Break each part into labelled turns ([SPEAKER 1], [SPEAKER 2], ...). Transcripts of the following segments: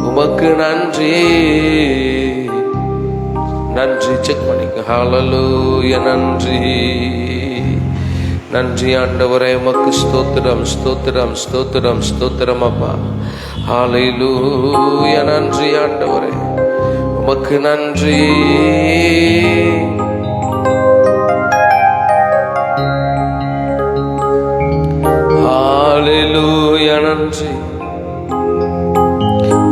[SPEAKER 1] உமக்கு நன்றி நன்றி. செக் பண்ணிக்க. ஹல்லேலூயா. நன்றி நன்றி ஆண்டவரே, உமக்கு ஸ்தோத்திரம் ஸ்தோத்திரம் ஸ்தோத்திரம் ஸ்தோத்திரம் அப்பா. ஹல்லேலூயா. நன்றி ஆண்டவரே, உமக்கு நன்றி. ஹல்லேலூயா. நன்றி.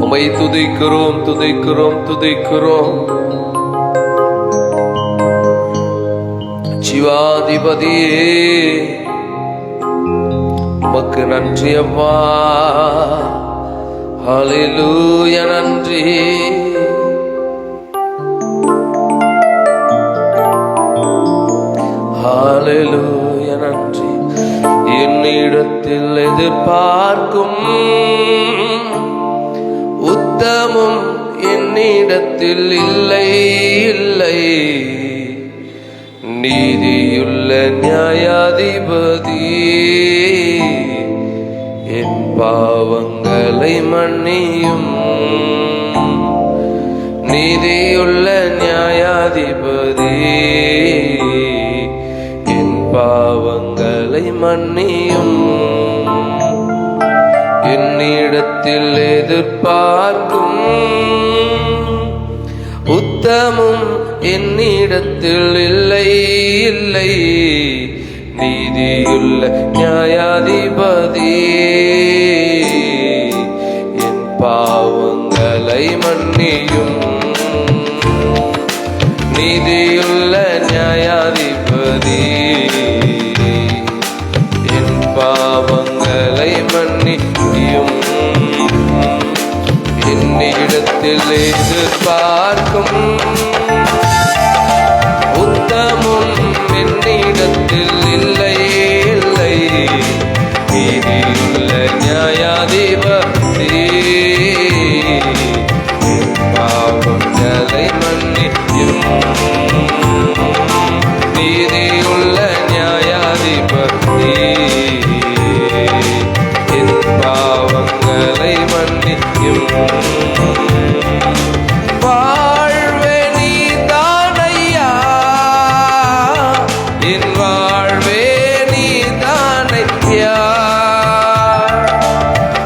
[SPEAKER 1] உம்மை துதிக்கிறோம் துதிக்கிறோம் துதிக்கிறோம். ஜீவாதிபதியே, உமக்கு நன்றி அம்மா. ஹல்லேலூயா. நன்றி. ஹல்லேலூயா. நன்றி. என்னிடத்தில் எதிர்பார்க்கும் உத்தமும் என்னிடத்தில் இல்லை இல்லை. நீதியுள்ள நியாயாதிபதி, என் பாவங்களை மன்னியும். நீதியுள்ள நியாயாதிபதி, என் பாவங்களை மன்னியும். என்னிடத்தில் எதிர்பார்க்கும் உத்தமும் என்னிடத்தில் இல்லை இல்லை. நீதியுள்ள நியாயாதிபதி, என் பாவங்களை மன்னியும். நீதியுள்ள நியாயாதிபதி, என் பாவங்களை மன்னியும். என்னிடத்தில் எதிர்பார்க்கும் உத்தமும் என்னிடத்தில் இல்லை இல்லை. நீதியுள்ள நியாயாதிபதி, என் பாவங்களை மன்னியும். நீதியுள்ள நியாயாதிபதி, என் பாவங்களை மன்னியும். வாழ்வே நீதானையா, என் வாழ்வே நீதானையா.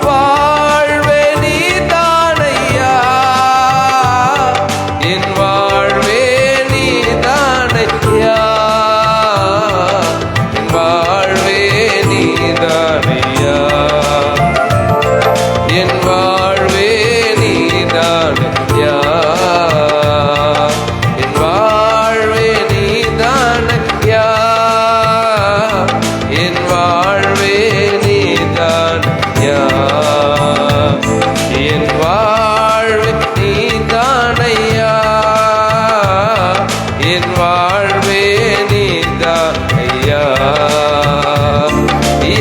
[SPEAKER 1] வாழ்வே நீதானையா, என் வாழ்வே நீதானையா. என் வாழ்வே நீதானையா, என் வாழ்வே நீதானையா. என் வாழ்வே நீதானையா, என் வாழ்வே நீதானையா. என் வாழ்வே நீதானையா, என் வாழ்வே நீதானையா.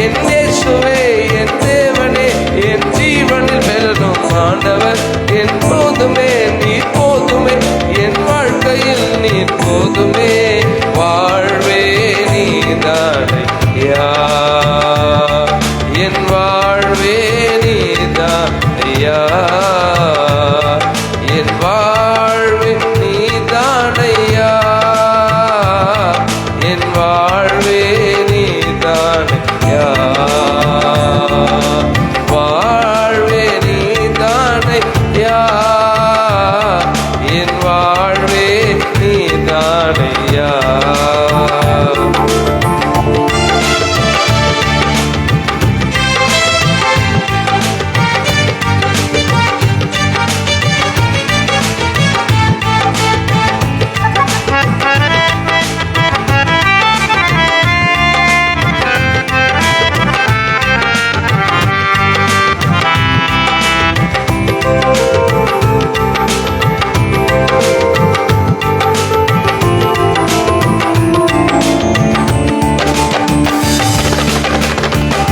[SPEAKER 1] என் இயேசுவே, என் தேவனே, என் ஜீவனில் வெல்லும் ஆண்டவர், என் போதுமே நீர் போதுமே, என் வாழ்க்கையில் நீர் போதுமே. வாழ்வே நீதானையா, என் வாழ்வே நீதானையா. என் வாழ்வே நீதானையா, என் வாழ்வே நீதானையா. வாழ்வே நீதானையா, என் வாழ்வே நீதானையா.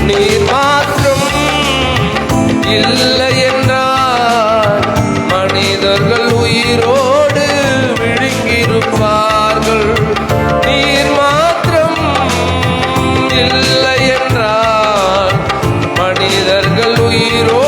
[SPEAKER 1] நீர் மாற்றம் இல்லை என்றால் மனிதர்கள் உயிரோடு விழுங்கியிருப்பார்கள். நீர் மாற்றம் இல்லை என்றால் மனிதர்கள் உயிரோடு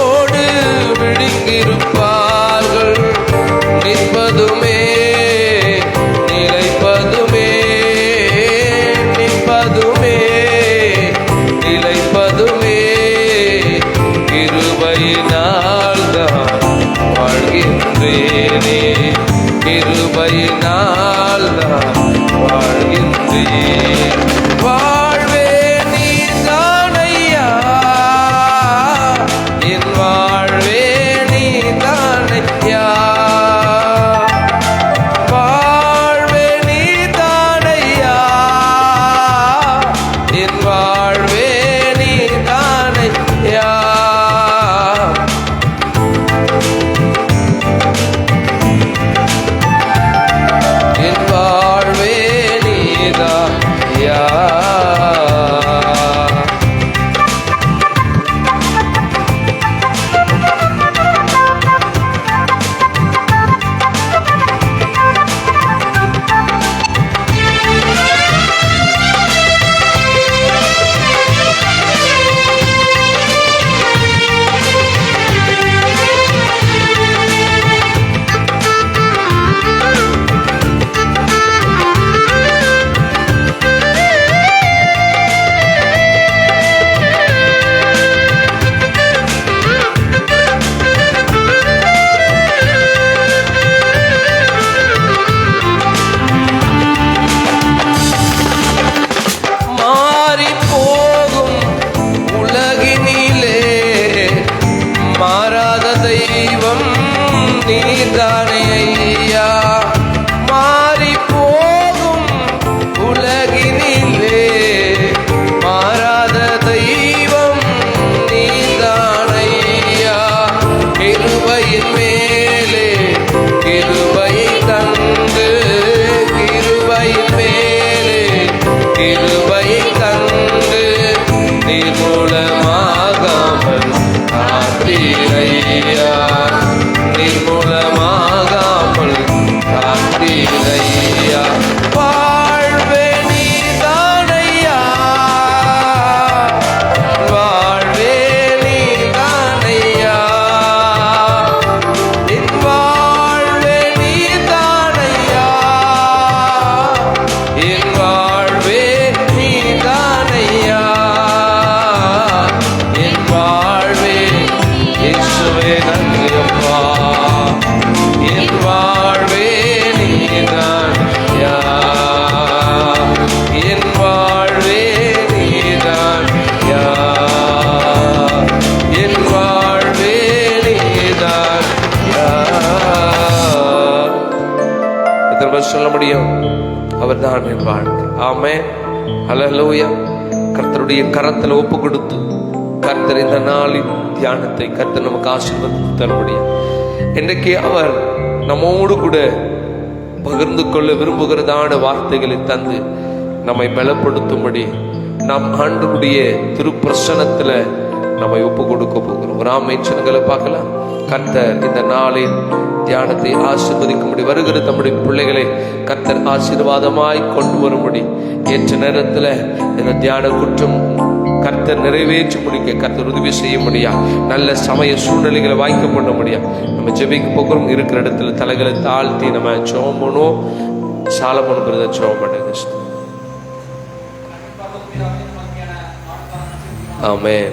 [SPEAKER 1] வாழ்கின்றேனே, கிருபையினால் நான் வாழ்கின்றேன். வாழ்வே நீதானையா, என் வாழ்வே நீதானையா, வாழ்வே நீதானையா, என் வாழ்வே நீதானையா. என் வாழ்வே நீதானையா. மாறாத தெய்வம் நீதானே ஐயா, மாறி போகும் உலகினிலே மாறாத தெய்வம் நீதானே ஐயா. கிருபையின் மேலே கிருபையை தந்து, கிருபையின் மேலே கிருபையை தந்து, நிர்மூலமாகாமல் காத்தீரையா, நிர்மூலமாகாமல் காத்தீரையா. வாழ்வே நீதானையா, வாழ்வே நீதானையா, என் வாழ்வே நீதானையா, என் வாழ்வே நீதானையா, என் வாழ்வே. இயேசுவே நன்றி அப்பா, என் வாழ்வே நீதானையா, என் வாழ்வே நீதானையா, என் வாழ்வே நீதானையா. எத்தனை பேர் சொல்ல முடியும்? அவர் தான் என் வாழ்க்கை. ஆமென், ஹல்லேலூயா. கர்த்தருடைய கரத்தில் ஒப்பு கொடுத்து கர்த்தர் இந்த நாளின் தியானத்தை கர்த்தர் நமக்கு ஆசீர்வதித்து தர முடியும். இன்றைக்கு அவர் நம்மோடு கூட பகிர்ந்து கொள்ள விரும்புகிறதான வார்த்தைகளை தந்து நம்மை பலப்படுத்தும்படி நாம் ஆண்டவருடைய திருப்பிரசனத்துல நம்மை ஒப்பு கொடுக்க போகிறோம். ஒரு ஆமென்களை பார்க்கலாம். கர்த்தர் இந்த நாளின் தியானத்தை ஆசீர்வதிக்கும்படி வருகிற தம்முடைய பிள்ளைகளை கர்த்தர் ஆசீர்வாதமாய் கொண்டு வரும்படி ஏற்ற நேரத்துல இந்த தியான குற்றம் கர்த்தர் நிறைவேற்றி முடிக்க கர்த்தர் உதவி செய்ய முடியா, நல்ல சமய சூழ்நிலைகளை வாய்க்க பண்ண முடியா. நம்ம ஜெபிக்க போகிறோம். இருக்கிற இடத்துல தலைகளை தாழ்த்தி நம்ம ஜெபம் பண்ணுவோம். சாலமோன் பிரதர் ஜெபம் பண்ணுங்க. ஆமென்,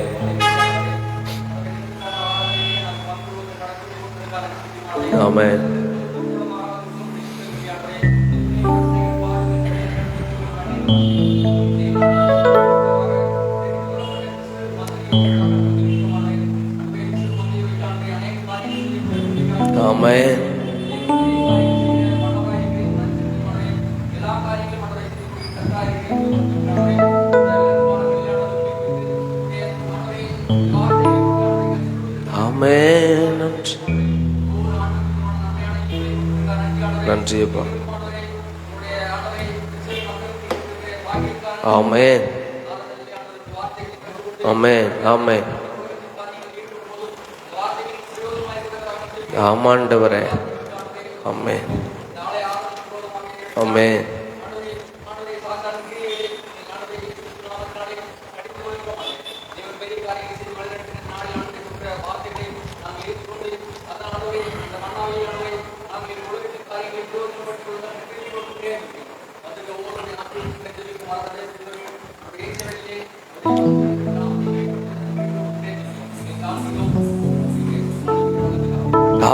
[SPEAKER 1] ஆமென், ஆமென், ஆமென். நன்றி அப்பா. ஆமென், ஆமென், ஆமென். ஆமாண்டவரே, ஆமென், ஆமென்.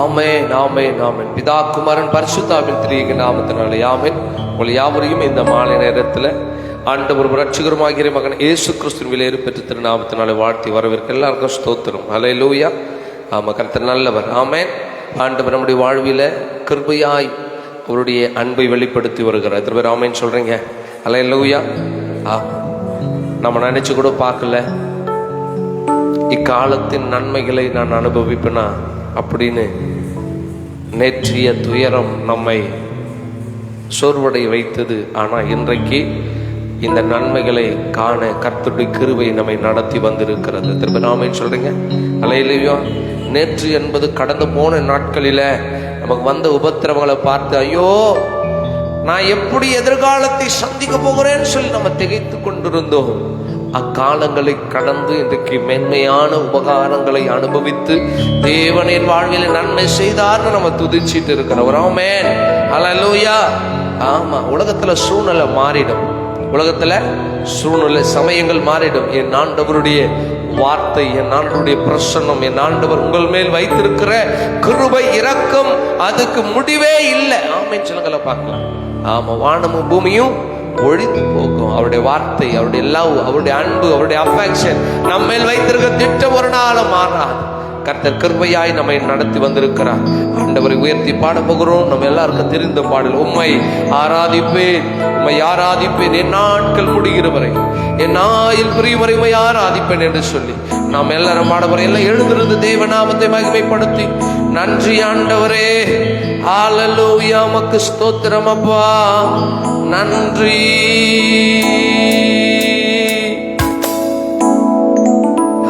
[SPEAKER 1] ஆமென், ஆமென், ஆமென். பிதா, குமாரன், பரிசுத்தாவின் திரியேக நாமத்தினாலே ஆமென். உங்கள் யாவரையும் இந்த மாலை நேரத்தில் ஆண்டவரும் இரட்சகருமாகிய மகன் இயேசு கிறிஸ்துவின் விலையேறு பெற்ற திருநாமத்தினாலே வாழ்த்தி வரவேற்க எல்லாருக்கும் ஸ்தோத்திரம். ஹல்லேலூயா. ஆமாம், கர்த்தர் நல்லவர். ஆமென். ஆண்டவர் நம்முடைய வாழ்வில் கிருபையாய் அவருடைய அன்பை வெளிப்படுத்தி வருகிறார். எத்தனை பேர் ஆமென் சொல்றீங்க? ஹல்லேலூயா. நம்ம நினைச்சு கூட பார்க்கல இக்காலத்தின் நன்மைகளை நான் அனுபவிப்பேனா அப்படின்னு. நேற்றைய துயரம் நம்மை சோர்வடை வைத்தது. ஆனால் இன்றைக்கு இந்த நன்மைகளை காண கர்த்தருடைய கிருபை நம்மை நடத்தி வந்திருக்கிறது. திரும்ப நாமே சொல்றீங்க அல்லேலூயா. நேற்று என்பது கடந்து போன நாட்களில நமக்கு வந்த உபத்திரவங்களை பார்த்து ஐயோ நான் எப்படி எதிர்காலத்தை சந்திக்க போகிறேன்னு சொல்லி நம்ம திகைத்து கொண்டிருந்தோம். அக்காலங்களை கடந்து இன்றைக்கு மென்மையான உபகாரங்களை அனுபவித்து தேவனின் வாழ்வில் நன்மை செய்தார்னு நம்ம துதிச்சிட்டு இருக்கிறோம். ஆமென், ஹல்லேலூயா. ஆமா, உலகத்துல சூழ்நிலை மாறிடும், உலகத்துல சூழ்நிலை சமயங்கள் மாறிடும். என் ஆண்டவருடைய வார்த்தை, என் ஆண்டவருடைய பிரசன்னம், என் ஆண்டவர் உங்கள் மேல் வைத்திருக்கிற கிருபை இரக்கம் அதுக்கு முடிவே இல்லை. ஆமென் சொல்லுங்கள பார்க்கலாம். ஆமா, வானமும் பூமியும் ஒழித்து போகும். அவருடைய வார்த்தை, அவருடைய லவ், அவருடைய அன்பு, அவருடைய அஃபெக்ஷன் நம்ம மேல் வைத்திருக்கிற திட்டம் ஒரு நாளும் மாறாது. கர்த்தர் கிருபையாய் நம்மை நடத்தி வந்திருக்கிறார். ஆண்டவரை உயர்த்தி பாட போகிறோம். நம்ம எல்லாருக்கும் தெரிந்த பாடல், உம்மை ஆராதிப்பேன், உம்மை ஆராதிப்பேன் என் நாட்கள் முடிகிற வரை, என் ஆயுள் புரியும் வரை உம்மை ஆராதிப்பேன் என்று சொல்லி நாம் எல்லாரும் பாட போறோம். எல்லாம் எழுந்திருந்து தேவநாமத்தை மகிமைப்படுத்தி நன்றி ஆண்டவரே, ஹல்லேலூயா, உமக்கு ஸ்தோத்திரம் அப்பா, நன்றி.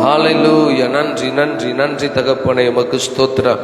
[SPEAKER 1] ஹல்லேலூயா. நன்றி, நன்றி, நன்றி தகப்பனே, உமக்கு ஸ்தோத்திரம்.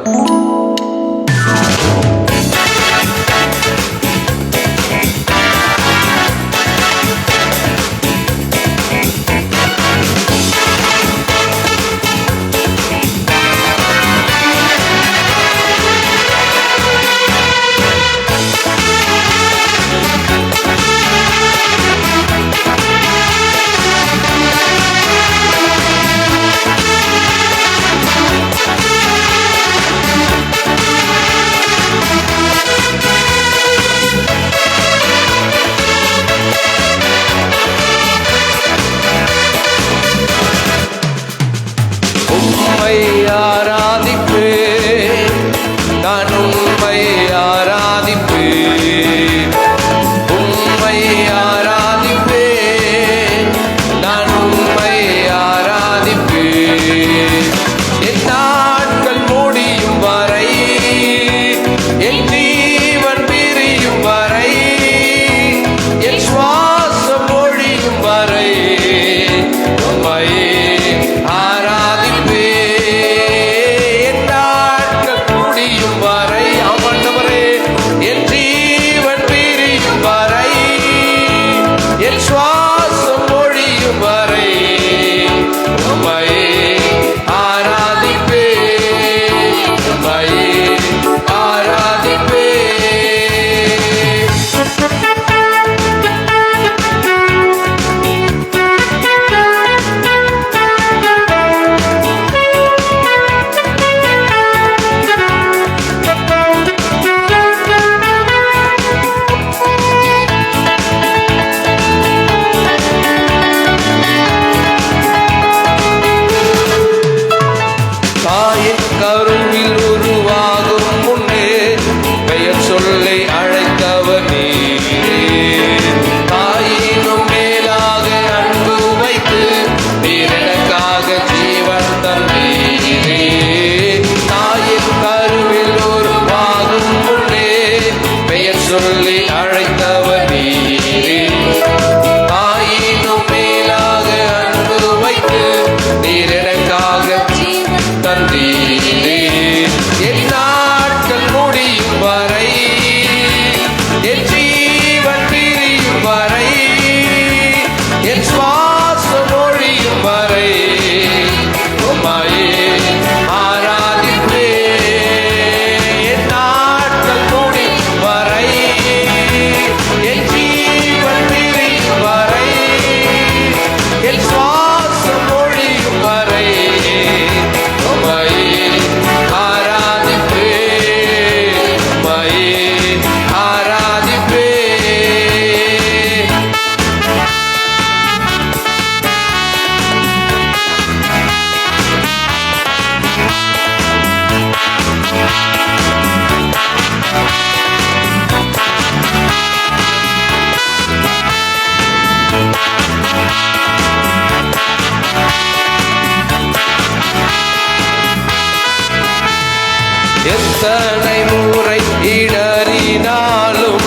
[SPEAKER 1] எத்தனை முறை இடறினாலும்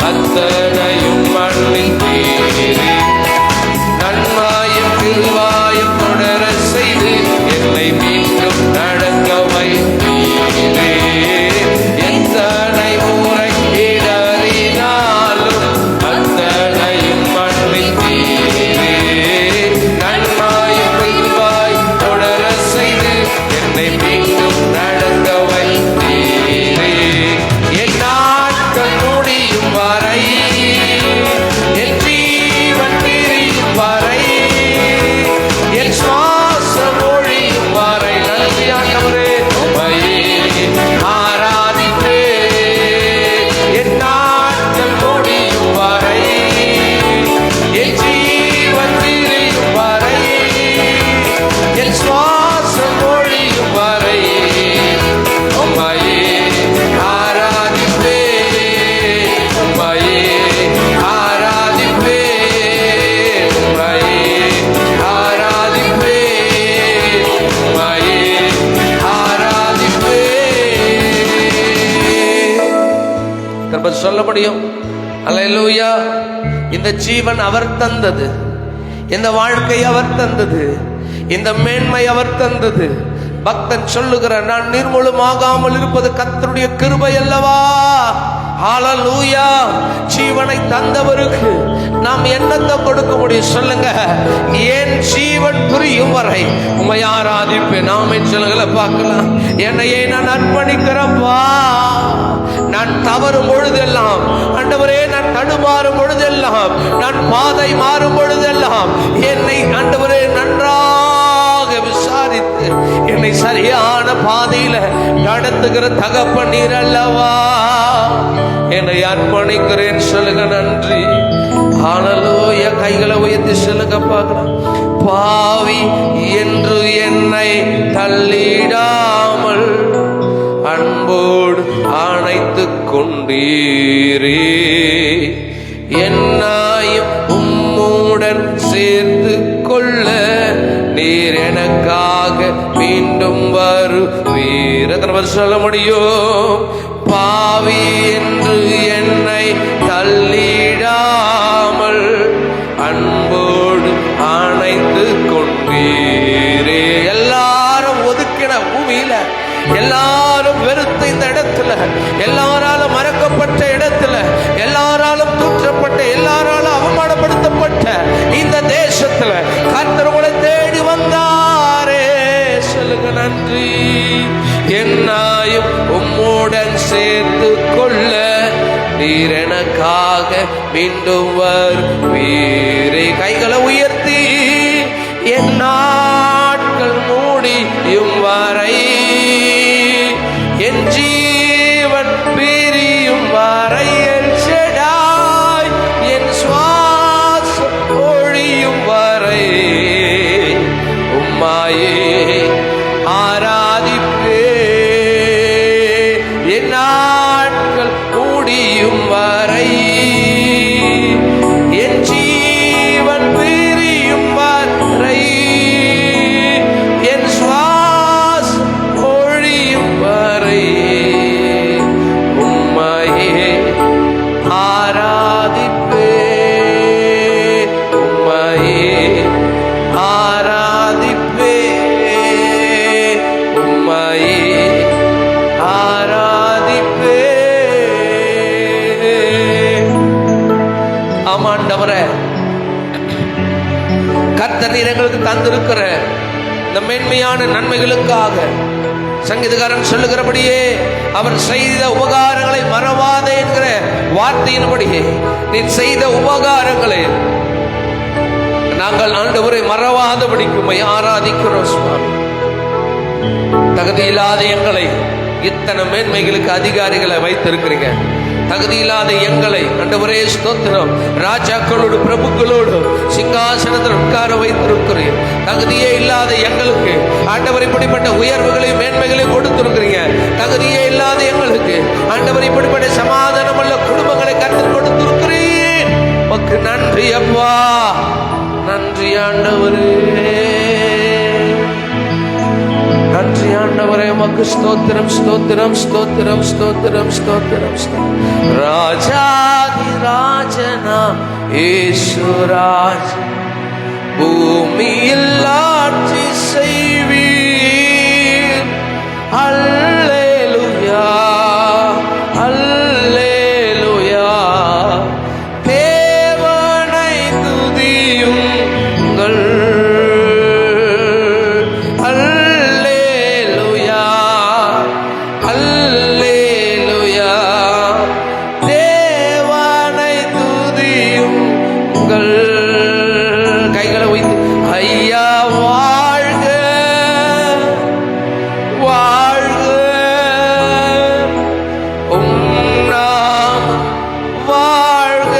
[SPEAKER 1] அத்தனையும் மன்னித்தீரே. நன்மாயும் கிருபாயும் தொடர செய்து என்னை மீண்டும் நடக்க வைத்தீரே. எத்தனை முறை இடறினாலும் அத்தனையும் மன்னித்தீரே. நன்மாயும் கிருபாய் தொடர செய்து என்னை மீண்டும் நடக்க வைத்தீரே. என் நாட்கள் முடியும் வரை, என் ஜீவன் பிரியும் வரை, என் சுவாசம் ஒழியும் வரை நன்றி ஆண்டவரே உம்மையே ஆராதிப்பே. என் நாட்கள் முடியும் வரை, என் ஜீவன் பிரியும் வரை, என் சுவாசம் ஒழியும் வரை உம்மையே ஆராதிப்பே. உம்மையே ஆராதிப்பே. உம்மையே ஆராதிப்பே. உம்மையே ஆராதிப்பே. திரும்ப சொல்ல முடியும். அல்லேலூயா. இந்த ஜீவன் அவர் தந்தது, இந்த வாழ்க்கை அவர் தந்தது, இந்த மேன்மை அவர் தந்தது. பக்தன் சொல்லுகிற நான் நிர்மூலமாகாமல் இருப்பது கர்த்தருடைய கிருபை அல்லவா. ஹல்லேலூயா. ஜீவனை தந்தவருக்கு நாம் என்னத்தை கொடுக்க முடியும் சொல்லுங்க. என் ஜீவன் புரியும் வரை உம்மை ஆராதிப்பேன். நாமே சொல்லுங்கள பார்க்கலாம். என்னையே நான் அர்ப்பணிக்கிறப்பா. நான் தவறும் பொழுதெல்லாம் ஆண்டவரே, நான் தடுமாறும் பொழுதெல்லாம், நான் பாதை மாறும் பொழுதெல்லாம் என்னை ஆண்டவரே நன்றாக விசாரித்து என்னை சரியான பாதையில நடத்துகிற தகப்பன் நீர் அல்லவா. என்னை அர்ப்பணிக்கிறேன் சொல்லுங்க. நன்றி. ஹல்லேலூயா. கைகளை உயர்த்தி சொல்லுங்க பார்க்கலாம். பாவி என்று என்னை தள்ளிடாமல் அன்போடு அணைத்துக் கொண்டீரே. என்னையும் உம்முடன் சேர்த்து கொள்ள நீர் எனக்காக மீண்டும் வருவீர். எத்தனை சொல்ல முடியும்? பாவி என்று என்னை தள்ளிடாமல் அன்போடு அணைத்து கொண்டீரே. எல்லாரும் ஒதுக்கின பூமியில, எல்லாரும் வெறுத்த இந்த இடத்துல, எல்லாராலும் மறக்கப்பட்ட இடத்துல, எல்லாராலும் தூற்றப்பட்ட, எல்லாராலும் அவமானப்படுத்தப்பட்ட இந்த தேசத்துல கர்த்தர் உங்களை தேடி வந்தாரே. சொல்லுங்க நன்றி. என்னையும் உம்முடன் சேர்த்து கொள்ள நீர் எனக்காக மீண்டும் வருவீரே. கைகளை உயர்த்தி என் நாட்கள் மூடியும் வரை, என் ஜீவன் பிரியும் வரை, என் செடாய் என் சுவாசம் ஒழியும் வரை உம்மையே ஆராதிப்பே. என் நாட்கள் முடியும் வரை, என் ஜீவன் பிரியும் வரை, என் சுவாசம் ஒழியும் வரை உம்மையே ஆராதிப்பே. உம்மையே ஆராதிப்பே. உம்மையே ஆராதிப்பே. ஆமாண்டவரே, கர்த்தர் நீர் எங்களுக்கு தந்திருக்கிற இந்த மேன்மையான நன்மைகளுக்காக சங்கீதக்காரன் சொல்லுகிறபடியே அவர் செய்த உபகாரங்களை மறவாதே என்கிற வார்த்தையின்படியே நீர் செய்த உபகாரங்களை நாங்கள் ஆண்டவரை மறவாதபடிக்கு உம்மை ஆராதிக்கிறோம் சுவாமி. தகுதியில்லாத எங்களை இத்தனை மேன்மைகளுக்கு அதிகாரிகளை வைத்திருக்கிறீங்க. தகுதியில்லாத எங்களை ஆண்டவரே ஸ்தோத்திரம், ராஜாக்களோடு பிரபுக்களோடு சிங்காசனத்தில் உட்கார வைத்திருக்கிறீர். தகுதியே இல்லாத எங்களுக்கு ஆண்டவர் இப்படிப்பட்ட உயர்வுகளையும் மேன்மைகளையும் கொடுத்திருக்கிறீங்க. தகுதியே இல்லாத எங்களுக்கு ஆண்டவர் இப்படிப்பட்ட சமாதானம் உள்ள குடும்பங்களை கர்த்தர் கொடுத்திருக்கிறீர். உமக்கு நன்றி அப்பா. நன்றி ஆண்டவரே. நன்றி ஆண்டவரே, உமக்கு ஸ்தோத்திரம், ஸ்தோத்திரம், ஸ்தோத்திரம், ஸ்தோத்திரம், ஸ்தோத்திரம். ராஜாதி ராஜனா இயேசுராஜ், பூமியில் ஆட்சி செய்வீர். அல்லேலூயா, அல்லேலூயா. தேவனை துதியுங்கள். அல்லேலூயா, அல்லேலூயா. தேவனை துதியுங்கள். கைகளை வைத்து ஐயா வாழ்க, வாழ்க. உம் வாழ்க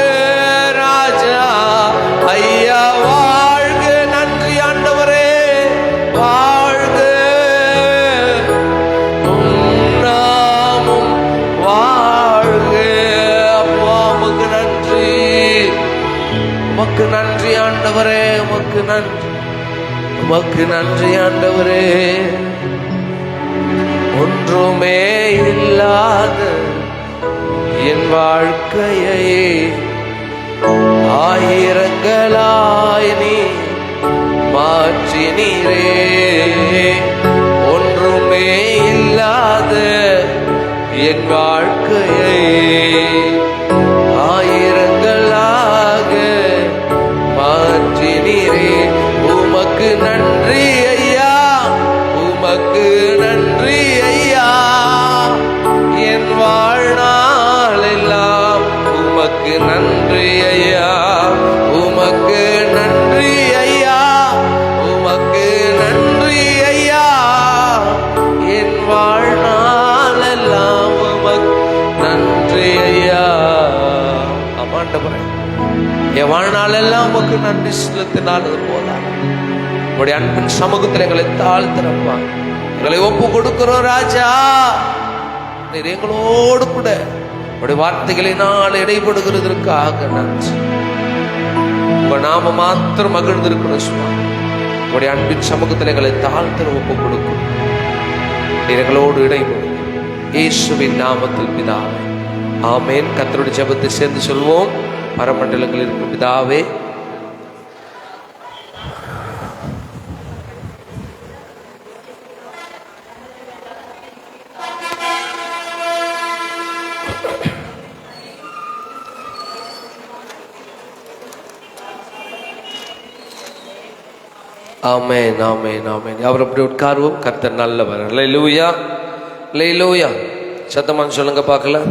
[SPEAKER 1] ராஜா, ஐயா வாழ்க. நன்றி ஆண்டவரே, வாழ்க. நாமும் வாழ்க. அப்பா உமக்கு நன்றி, உமக்கு நன்றி ஆண்டவரே, உமக்கு நன்றி, உமக்கு நன்றி ஆண்டவரே. ஒன்றுமே இல்லாத என் வாழ்க்கையை ஆயிரங்களாய் நீ மாற்றினீரே. ஒன்றுமே இல்லாத என் வாழ்க்கையை ஆயிரங்களாக மாற்றினீரே. உமக்கு நன்றி ஐயா, உமக்கு நன்றி ஐயா. என் வாழ்நாள் எல்லாம் உமக்கு நன்றி ஐயா, உமக்கு நன்றி ஐயா, உமக்கு நன்றி ஐயா. என் வாழ்நாள் எல்லாம் உமக்கு நன்றி ஐயா. ஆமாண்டவரே, என் வாழ்நாள் எல்லாம் உமக்கு நன்றி செலுத்தினாலும் போதா. உங்களுடைய அன்பின் சமூகத்தில் எங்களை தாழ்த்திரப்பா, எங்களை ஒப்பு கொடுக்கிறோம் ராஜா. நீர் எங்களோடு கூட உடைய வார்த்தைகளினால் இடைபடுகிறதற்காக நன்றி. உங்க நாம மாத்திரம் மகிழ்ந்திருக்கணும் சுவாமி. உடைய அன்பின் சமூகத்தில் எங்களை தாழ்த்திர ஒப்பு கொடுக்கும். நீர் எங்களோடு இடைபடும் இயேசுவின் நாமத்தில் பிதாவே, ஆமேன். கர்த்தருடைய ஜெபத்தை சேர்ந்து சொல்வோம். பரமண்டலங்களில் இருக்கும் பிதாவே, ஆமென், ஆமென், ஆமென். அவர் அப்படி உட்காருவோம். கர்த்தர் நல்லவர். அல்லேலூயா, அல்லேலூயா. சத்தமான் சொல்லுங்க பார்க்கலாம்.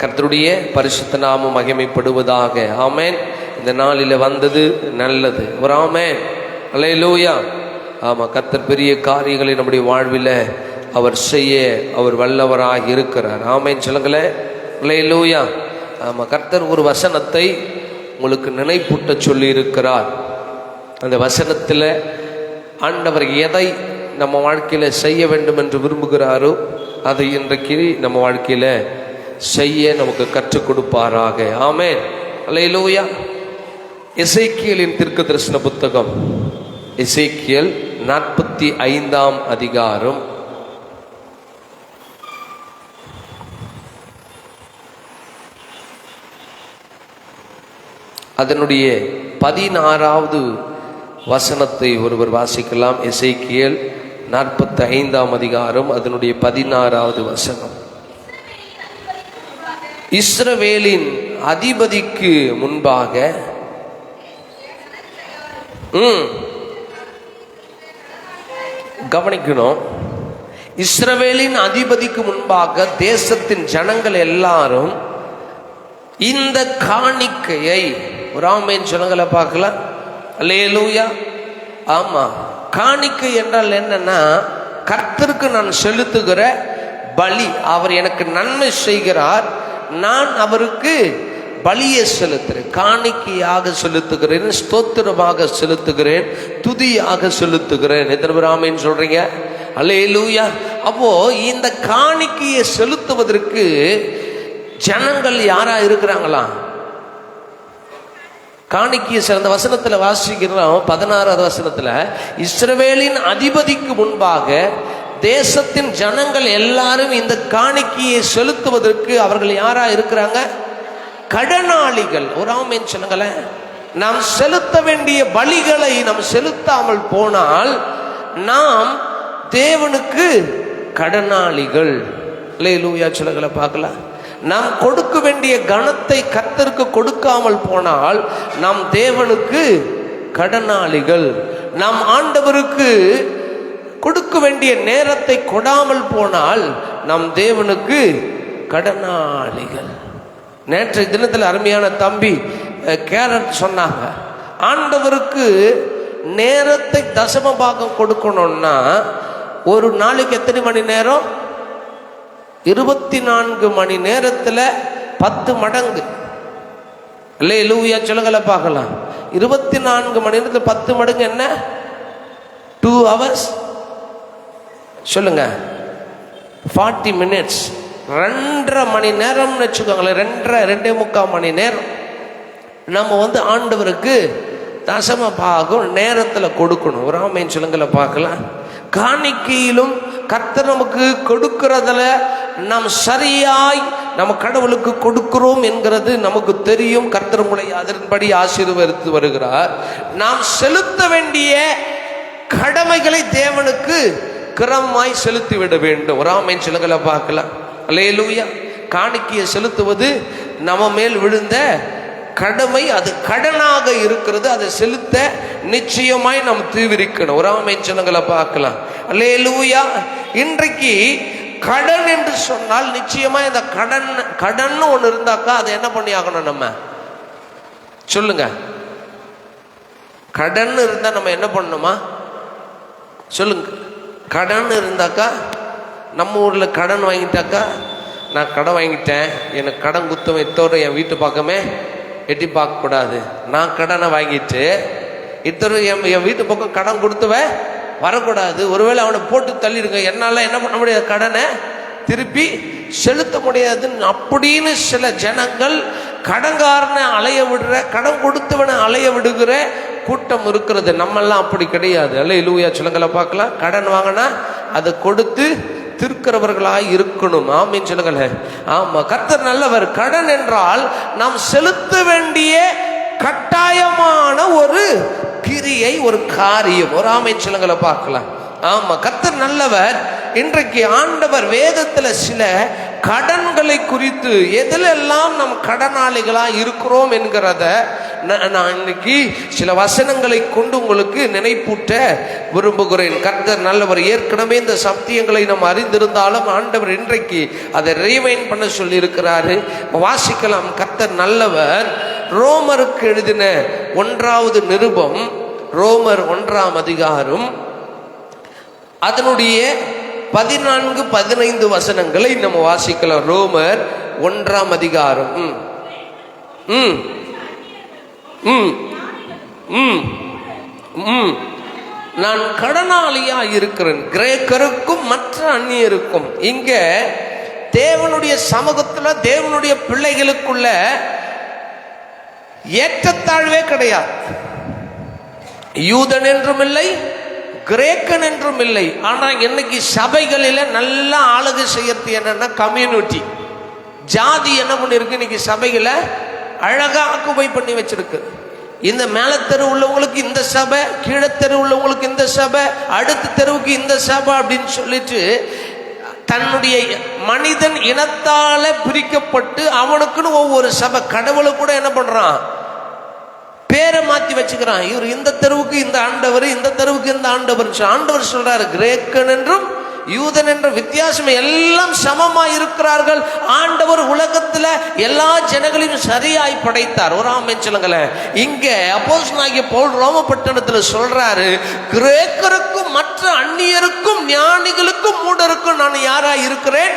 [SPEAKER 1] கர்த்தருடைய பரிசுத்த நாமம் மகிமைப்படுவதாக. ஆமென். இந்த நாளில் வந்தது நல்லது. ஒரு ஆமென், அல்லேலூயா. ஆமாம், கர்த்தர் பெரிய காரியங்களை நம்முடைய வாழ்வில் அவர் செய்ய அவர் வல்லவராக இருக்கிறார். ஆமென் சொல்லுங்களேன், அல்லேலூயா. ஆமாம், கர்த்தர் ஒரு வசனத்தை உங்களுக்கு நினைப்பூட்ட சொல்லி இருக்கிறார். அந்த வசனத்தில் ஆண்டவர் எதை நம்ம வாழ்க்கையில் செய்ய வேண்டும் என்று விரும்புகிறாரோ அதை இன்றைக்கு நம்ம வாழ்க்கையில் செய்ய நமக்கு கற்றுக் கொடுப்பாராக. ஆமென், அல்லேலூயா. எசேக்கியேலின் தீர்க்கதரிசன புத்தகம், எசேக்கியேல் 45ஆம் அதிகாரம், அதனுடைய 16வது வசனத்தை ஒருவர் வாசிக்கலாம். எசேக்கியேல் 45ஆம் அதிகாரம், அதனுடைய 16வது வசனம். இஸ்ரவேலின் அதிபதிக்கு முன்பாக கவனிக்கணும். இஸ்ரவேலின் அதிபதிக்கு முன்பாக தேசத்தின் ஜனங்கள் எல்லாரும் இந்த காணிக்கையை, ஒரு ஆமென் சொல்லுங்களை பார்க்கலாம். அல்லேலூயா. ஆமா, காணிக்கை என்றால் என்னன்னா, கர்த்தருக்கு நான் செலுத்துகிற பலி. அவர் எனக்கு நன்மை செய்கிறார், நான் அவருக்கு பலியை செலுத்துகிறேன், காணிக்கையாக செலுத்துகிறேன், ஸ்தோத்திரமாக செலுத்துகிறேன், துதியாக செலுத்துகிறேன். எத்தனை பேர் ஆமென் சொல்றீங்க? அல்லேலூயா. அப்போ இந்த காணிக்கையை செலுத்துவதற்கு ஜனங்கள் யாரா இருக்கிறாங்களா? காணிக்கையை சிறந்த வசனத்தில் வாசிக்கிறோம். 16வது வசனத்தில், இஸ்ரவேலின் அதிபதிக்கு முன்பாக தேசத்தின் ஜனங்கள் எல்லாரும் இந்த காணிக்கையை செலுத்துவதற்கு அவர்கள் யாரா இருக்கிறாங்க? கடனாளிகள். ஒரு ஆமென் சொல்லுங்களேன். நாம் செலுத்த வேண்டிய பலிகளை நாம் செலுத்தாமல் போனால் நாம் தேவனுக்கு கடனாளிகள். அல்லேலூயா சொல்லுங்கள பார்க்கலாம். நாம் கொடுக்க வேண்டிய கனத்தை கர்த்தருக்கு கொடுக்காமல் போனால் நாம் தேவனுக்கு கடனாளிகள். நாம் ஆண்டவருக்கு கொடுக்க வேண்டிய நேரத்தை கொடாமல் போனால் நாம் தேவனுக்கு கடனாளிகள். நேற்றைய தினத்தில் அருமையான தம்பி கேரட் சொன்னாங்க, ஆண்டவருக்கு நேரத்தை தசம பாகம் கொடுக்கணும்னா ஒரு நாளைக்கு எத்தனை மணி நேரம்? 24 மணி நேரத்தில் 10 மடங்கு. அல்லேலூயா சொல்லுங்கள பார்க்கலாம். 24 மணி நேரத்தில் 10 மடங்கு என்ன? 2 hours சொல்லுங்க, 40 minutes. 2.5 மணி நேரம்னு வச்சுக்கோங்களேன். 2.25 மணி நேரம் நம்ம ஆண்டவருக்கு தசம பாகம் நேரத்தில் கொடுக்கணும். ஒரு ஆமென் சொல்லுங்கள பார்க்கலாம். காணிக்கையிலும் கர்த்தர் நமக்கு கொடுக்கிறதுல நாம் சரியாய் நம்ம கடவுளுக்கு கொடுக்கிறோம் என்கிறது நமக்கு தெரியும். கர்த்தர் உங்களை அதன்படி ஆசீர்வதித்து வருகிறார். நாம் செலுத்த வேண்டிய கடமைகளை தேவனுக்கு கிரமமாய் செலுத்திவிட வேண்டும். ஒரு ஆமென் சொல்லுங்கள பார்க்கலாம். அல்லேலூயா. காணிக்கையை செலுத்துவது நம்ம மேல் விழுந்த கடமை, அது கடனாக இருக்கிறது. அதை செலுத்த நிச்சயமாய் நாம் தீவிரிக்கணும். ஒரு ஆமென் சொல்லுங்கள பார்க்கலாம். அல்லேலூயா. இன்றைக்கு கடன் என்று சொன்னால் நிச்சயமா இந்த கடன் ஒன்று இருந்தாக்கா அதை என்ன பண்ணி ஆகணும்? நம்ம சொல்லுங்க. கடன் இருந்தா நம்ம என்ன பண்ணணுமா? சொல்லுங்க. கடன் இருந்தாக்கா, நம்ம ஊர்ல கடன் வாங்கிட்டாக்கா, நான் கடன் வாங்கிட்டேன், எனக்கு கடன் குத்தம் இத்தோடு என் வீட்டு பக்கமே எட்டி பார்க்க கூடாது. நான் கடனை வாங்கிட்டு இத்தோடு என் வீட்டு பக்கம் கடன் கொடுத்துவேன் வரக்கூடாது. ஒருவேளை அவனை போட்டு தள்ளிடுங்க, என்னால் என்ன பண்ண முடியாது, கடனை திருப்பி செலுத்த முடியாதுன்னு அப்படின்னு சில ஜனங்கள் கடன்காரனை அலைய விடுற, கடன் கொடுத்தவனை அலைய விடுகிற கூட்டம் இருக்கிறது. நம்மெல்லாம் அப்படி கிடையாது. அல்லேலூயா சொல்லுங்கள பார்க்கலாம். கடன் வாங்கினா அதை கொடுத்து திருக்கிறவர்களாய் இருக்கணும். ஆமென் சொல்லுங்களேன். ஆமா, கர்த்தர் நல்லவர். கடன் என்றால் நாம் செலுத்த வேண்டிய கட்டாயமான ஒரு கிரியை, ஒரு காரியம். ஒரு ஆமென் சொல்லுங்கள பார்க்கலாம். ஆமா, கர்த்தர் நல்லவர். இன்றைக்கு ஆண்டவர் வேதத்துல சில கடன்களை குறித்து எதிலெல்லாம் நம் கடனாளிகளா இருக்கிறோம் என்கிறத நான் இன்னைக்கு சில வசனங்களை கொண்டு உங்களுக்கு நினைப்பூட்ட விரும்புகிறேன். கர்த்தர் நல்லவர். ஏற்கனவே இந்த சத்தியங்களை நாம் அறிந்திருந்தாலும் ஆண்டவர் இன்றைக்கு அதை ரிவைண்ட் பண்ண சொல்லி இருக்கிறாரு. வாசிக்கலாம். கர்த்தர் நல்லவர். ரோமருக்கு எழுதின 1வது நிருபம், ரோமர் 1ஆம் அதிகாரம், அதனுடைய 14-15 வசனங்களை நம்ம வாசிக்கலாம். ரோமர் 1ஆம் அதிகாரம். நான் கடனாளியா இருக்கிறேன், கிரேக்கருக்கும் மற்ற அந்நியருக்கும். இங்க தேவனுடைய சமூகத்துல தேவனுடைய பிள்ளைகளுக்குள்ள ஏற்றத்தாழ்வே கிடையாது. யூதன் என்றும் இல்லை, கிரேக்கன் என்றும் இல்லை. ஆனா இன்னைக்கு சபைகளில நல்லா ஆளுகை செய்யறது என்னன்னா கம்யூனிட்டி, ஜாதி என்ன பண்ணிருக்கு இன்னைக்கு சபைகளை அழகா ஆக்குபை பண்ணி வச்சிருக்கு. இந்த மேல தெரு உள்ளவங்களுக்கு இந்த சபை, கீழே தெரு உள்ளவங்களுக்கு இந்த சபை, அடுத்த தெருவுக்கு இந்த சபை அப்படின்னு சொல்லிட்டு தன்னுடைய மனிதன் இனத்தால பிரிக்கப்பட்டு அவனுக்குன்னு ஒவ்வொரு சபை, கடவுளை கூட என்ன பண்றான், பேரை மாத்தி வச்சுக்கிறான். இவர் இந்த தெருவுக்கு இந்த ஆண்டவர், இந்த தெருவுக்கு இந்த ஆண்டவர். ஆண்டவர் சொல்றாரு, கிரேக்கன் என்றும் யூதன் என்ற வித்தியாசம் எல்லாம் சமமா இருக்கிறார்கள். ஆண்டவர் உலகத்துல எல்லா ஜனங்களையும் சரியாய் படைத்தார். ஒரு ஆமென் சொல்லுங்களேன். இங்க அப்போஸ்தலனாகிய பவுல் ரோம பட்டணத்துல சொல்றாரு, கிரேக்கருக்கும் மற்ற அந்நியருக்கும் ஞானிகளுக்கும் மூடருக்கும் நான் யாரா இருக்கிறேன்,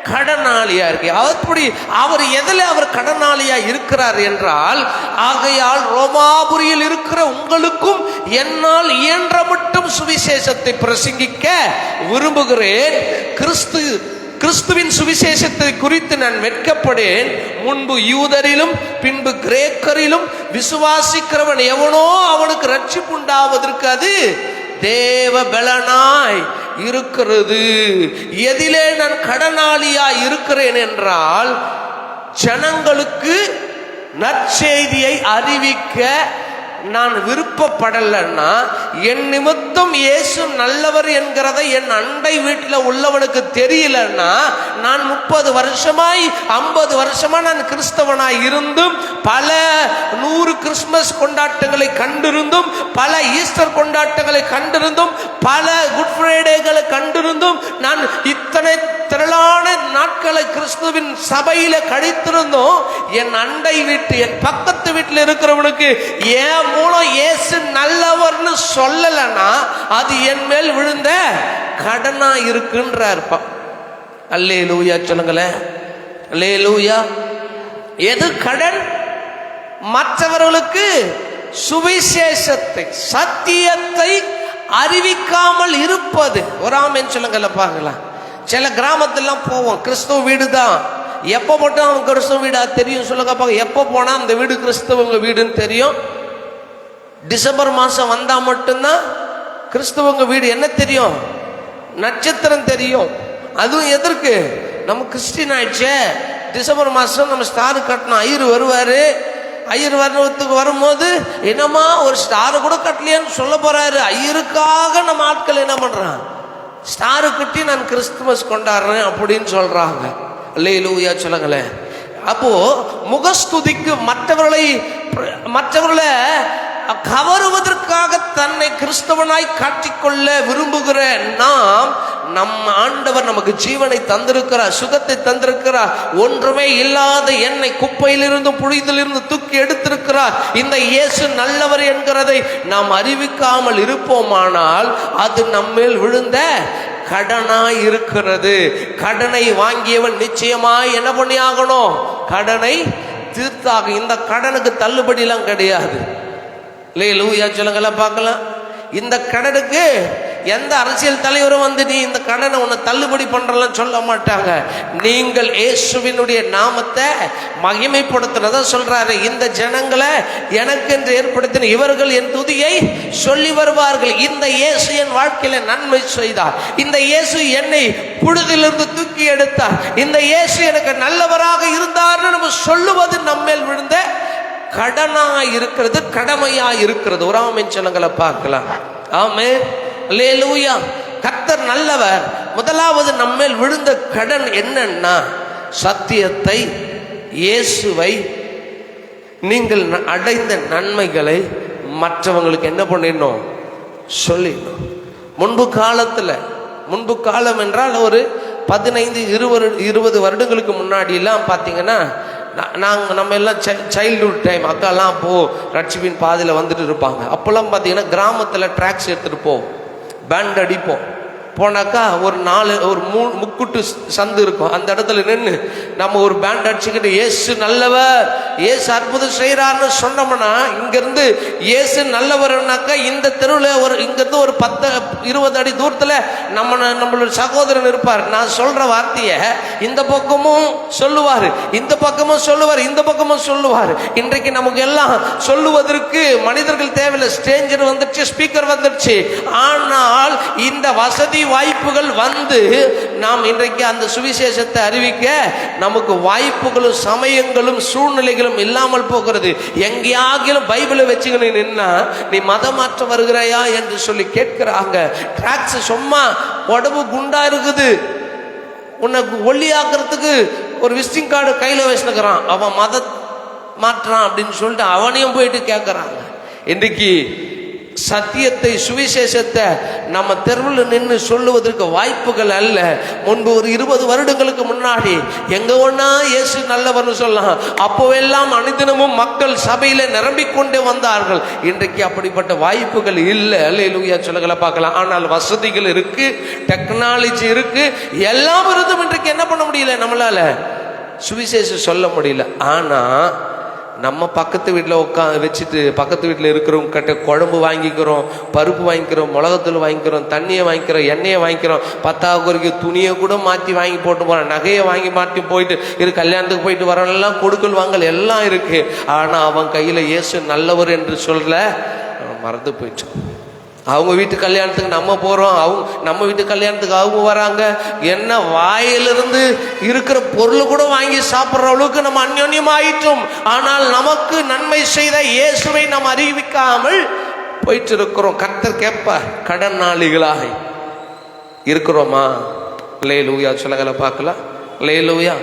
[SPEAKER 1] கடனாளியா இருக்கு. அப்படி அவர் எதில் அவர் கடனாளியா இருக்கிறார் என்றால், ஆகையால் ரோமாபுரியில் இருக்கிற உங்களுக்கும் என்னால் இயன்ற மட்டும் சுவிசேஷத்தை பிரசங்கிக்க விரும்புகிறேன். கிறிஸ்துவின் சுவிசேஷத்தை குறித்து நான் வெட்கப்படேன். முன்பு யூதரிலும் பின்பு கிரேக்கரிலும் விசுவாசிக்கிறவன் எவனோ அவனுக்கு ரட்சிப்பு உண்டாவதற்கு அது தேவ பலனாய் இருக்கிறது. எதிலே நான் கடனாளியா இருக்கிறேன் என்றால், ஜனங்களுக்கு நற்செய்தியை அறிவிக்க நான் விருப்பப்படலைன்னா, என் நிமித்தம் இயேசு நல்லவர் என்கிறத என் அண்டை வீட்டில் உள்ளவனுக்கு தெரியலன்னா, நான் 30 வருஷமாய் 50 வருஷமா நான் கிறிஸ்தவனாய் இருந்தும், பல 100 கிறிஸ்துமஸ் கொண்டாட்டங்களை கண்டிருந்தும், பல ஈஸ்டர் கொண்டாட்டங்களை கண்டிருந்தும், பல குட் ஃப்ரைடேகளை கண்டிருந்தும், நான் இத்தனை திரளான நாட்களை கிறிஸ்துவின் சபையில கழித்திருந்தோம், என் அண்டை வீட்டு என் பக்கத்து வீட்டில் இருக்கிறவனுக்கு என் மூலம் இயேசு நல்லவர்னு சொல்லலன்னா அது என் மேல் விழுந்த கடனா இருக்குன்றார். அல்லேலூயா சொல்லுங்களேன், அல்லேலூயா. எது கடன்? மற்றவர்களுக்கு சுவிசேஷத்தை, சத்தியத்தை அறிவிக்காமல் இருப்பது. ஒரு ஆமென் சொல்லுங்கல்ல பார்க்கலாம். சில கிராமத்திலாம் போவோம், கிறிஸ்துவ வீடு தான், எப்போ மட்டும் அவன் கிறிஸ்துவ வீடா தெரியும் சொல்லுங்க பார்க்க. எப்போ போனால் அந்த வீடு கிறிஸ்தவங்க வீடுன்னு தெரியும்? டிசம்பர் மாதம் வந்தால் மட்டும்தான் கிறிஸ்தவங்க வீடு என்ன தெரியும்? நட்சத்திரம் தெரியும். அதுவும் எதற்கு? நம்ம கிறிஸ்டின் ஆயிடுச்சே. டிசம்பர் மாதம் நம்ம ஸ்டார் கட்டணும். ஐயர் வருவார். ஐயர் வர்றதுக்கு வரும்போது என்னம்மா ஒரு ஸ்டாரு கூட கட்டலையான்னு சொல்ல போறாரு. ஐயருக்காக நம்ம ஆட்கள் என்ன பண்றான்? ஸ்டாரு கட்டி நான் கிறிஸ்துமஸ் கொண்டாடுறேன் அப்படின்னு சொல்றாங்க. அல்லேலூயா சொல்லுங்களேன். அப்போ முகஸ்துதிக்கு மற்றவர்களை கவருவதற்காக தன்னை கிறிஸ்தவனாய் காட்டிக்கொள்ள விரும்புகிற நாம், நம் ஆண்டவர் நமக்கு ஜீவனை தந்திருக்கிறார், சுகத்தை தந்திருக்கிறார். ஒன்றுமே இல்லாத என்னை குப்பையிலிருந்து புழுதிலிருந்து தூக்கி எடுத்திருக்கிறார். இந்த இயேசு நல்லவர் என்கிறதை நாம் அறிவிக்காமல் இருப்போமானால் அது நம்மேல் விழுந்த கடனாய் இருக்கிறது. கடனை வாங்கியவன் நிச்சயமாய் என்ன பண்ணி ஆகணும்? கடனை தீர்த்தாக. இந்த கடனுக்கு தள்ளுபடி எல்லாம் கிடையாது. அல்லேலூயா சொல்லுங்களா பார்க்கலாம். இந்த கடனுக்கு எந்த அரசியல் தலைவரும் வந்து நீ இந்த கடனை உன்னை தள்ளுபடி பண்றலாம் சொல்ல மாட்டாங்க. நீங்கள் இயேசுவினுடைய நாமத்தை மகிமைப்படுத்துறத சொல்றாரு. இந்த ஜனங்களை எனக்கு என்று ஏற்படுத்தின இவர்கள் என் துதியை சொல்லி வருவார்கள். இந்த இயேசு என் வாழ்க்கையில நன்மை செய்தார். இந்த இயேசு என்னை புழுதிலிருந்து தூக்கி எடுத்தார். இந்த இயேசு எனக்கு நல்லவராக இருந்தார்னு நம்ம சொல்லுவது நம்மேல் விழுந்த கடனாய் இருக்கிறது, கடமையாய் இருக்கிறது. ஒரு ஆமென் சொல்லுங்கள பார்க்கலாம். ஆமென், அல்லேலூயா. கர்த்தர் நல்லவர். முதலாவது நம்மேல் விழுந்த கடன் என்னன்னா, சத்தியத்தை, இயேசுவை, நீங்கள் அடைந்த நன்மைகளை மற்றவங்களுக்கு என்ன பண்ணிடணும்? சொல்லிடணும். முன்பு காலம் என்றால் ஒரு 15-20 வருடங்களுக்கு முன்னாடிலாம் பார்த்தீங்கன்னா, நம்ம எல்லாம் சைல்டுஹுட் டைம், அக்காலாம் அப்போது ரட்சிப்பின் பாதையில் வந்துட்டு இருப்பாங்க. அப்போல்லாம் பார்த்தீங்கன்னா கிராமத்தில் ட்ராக்ஸ் எடுத்துகிட்டு போவோம், பேண்ட் அடிப்போம். போனாக்கா ஒரு 3 முக்குட்டு சந்து இருக்கும். அந்த இடத்துல நின்று நம்ம ஒரு பேண்ட் அடிச்சுக்கிட்டு இயேசு நல்லவர், இயேசு அற்புதம் செய்கிறார்னு சொன்னோம்னா, இங்கேருந்து இயேசு நல்லவர்னாக்கா இந்த தெருவில் இங்கேருந்து ஒரு 10-20 அடி தூரத்தில் நம்மளோட சகோதரன் இருப்பார். நான் சொல்கிற வார்த்தையை இந்த பக்கமும் சொல்லுவார், இந்த பக்கமும் சொல்லுவார், இந்த பக்கமும் சொல்லுவார். இன்றைக்கு நமக்கு எல்லாம் சொல்லுவதற்கு மனிதர்கள் தேவையில்லை. ஸ்டேஞ்சர் வந்துடுச்சு, ஸ்பீக்கர் வந்துடுச்சு. ஆனால் இந்த வசதி வாய்ப்புகள் வந்து நாம் இன்றைக்கு அந்த சுவிசேஷத்தை அறிவிக்க நமக்கு வாய்ப்புகளும் சமயங்களும் சூழ்நிலைகளும் இல்லாமல் போகிறது. எங்கேயாகிலும் பைபிளை வச்சுக்கிட்டு நின்னா நீ மதம் மாற்ற வருகிறாயா என்று சொல்லி கேட்கிறாங்க. ட்ராக்ஸ் சும்மா உடம்பு குண்டா இருக்குது, உனக்கு ஒல்லியாக்குறதுக்கு ஒரு விசிட்டிங் கார்டு கையில் வச்சுக்கிறான், அவன் மத மாற்றான் அப்படின்னு சொல்லிட்டு அவனையும் போயிட்டு கேட்குறாங்க. இன்றைக்கு சத்தியத்தை, சுவிசேஷத்தை நம்ம தெருவில் நின்று சொல்லுவதற்கு வாய்ப்புகள் அல்ல. முன்பு ஒரு 20 வருடங்களுக்கு முன்னாடி எங்க ஒன்னா இயேசு நல்லவர்னு சொல்லலாம். அப்போவெல்லாம் அனுதினமும் மக்கள் சபையில நிரம்பிக்கொண்டே வந்தார்கள். இன்றைக்கு அப்படிப்பட்ட வாய்ப்புகள் இல்லை. அல்லேலூயா சொல்லுங்கள பார்க்கலாம். ஆனால் வசதிகள் இருக்கு, டெக்னாலஜி இருக்கு, எல்லாம் இருந்தும் இன்றைக்கு என்ன பண்ண முடியல, நம்மளால சுவிசேஷம் சொல்ல முடியல. ஆனா நம்ம பக்கத்து வீட்டில் வச்சுட்டு பக்கத்து வீட்டில் இருக்கிறவங்க கிட்ட குழம்பு வாங்கிக்கிறோம், பருப்பு வாங்கிக்கிறோம், மிளகாத்தூள் வாங்கிக்கிறோம், தண்ணியை வாங்கிக்கிறோம், எண்ணெயை வாங்கிக்கிறோம், 10வது வரைக்கும் துணியை கூட மாற்றி வாங்கி போட்டு போகிறோம், நகையை வாங்கி மாற்றி போயிட்டு கல்யாணத்துக்கு போயிட்டு வரலாம், கொடுக்கல் வாங்கல் எல்லாம் இருக்கு. ஆனால் அவன் கையில் இயேசு நல்லவர் என்று சொல்ல மறந்து போயிட்டோம். அவங்க வீட்டு கல்யாணத்துக்கு நம்ம போகிறோம், நம்ம வீட்டு கல்யாணத்துக்கு அவங்க வராங்க. என்ன வாயிலிருந்து இருக்கிற பொருள் கூட வாங்கி சாப்பிட்ற அளவுக்கு நம்ம அந்யோன்யம் ஆயிட்டோம். ஆனால் நமக்கு நன்மை செய்த இயேசுவை நாம் அறிவிக்காமல் போயிட்டு இருக்கிறோம். கர்த்தர் கேட்பார், கடனாளிகளாக இருக்கிறோமா? அல்லேலூயா சொல்லுங்கள பார்க்கலாம். அல்லேலூயா.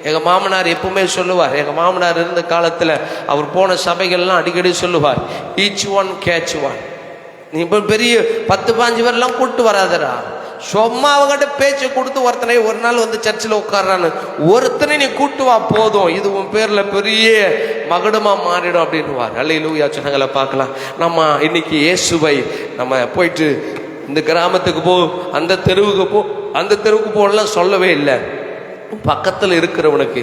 [SPEAKER 1] எங்கள் மாமனார் எப்பவுமே சொல்லுவார், எங்கள் மாமனார் இருந்த காலத்தில் அவர் போன சபைகள்லாம் அடிக்கடி சொல்லுவார், ஈச் ஒன் கேட்ச் ஒன். நீ இப்போ பெரிய 10-15 பேர்லாம் கூப்பிட்டு வராதரா, சும்மா அவங்ககிட்ட பேச்சை கொடுத்து ஒருத்தனை ஒரு நாள் வந்து சர்ச்சில் உட்கார்றான்னு ஒருத்தனை நீ கூட்டு வா போதும், இது உன் பேரில் பெரிய மகுடமாக மாறிடும் அப்படின்னுவார். அல்லேலூயா சொன்னாங்கள பார்க்கலாம். நம்ம இன்னைக்கு இயேசுவை நம்ம போயிட்டு இந்த கிராமத்துக்கு போ, அந்த தெருவுக்கு போகலாம் சொல்லவே இல்லை. பக்கத்தில் இருக்கிறவனுக்கு,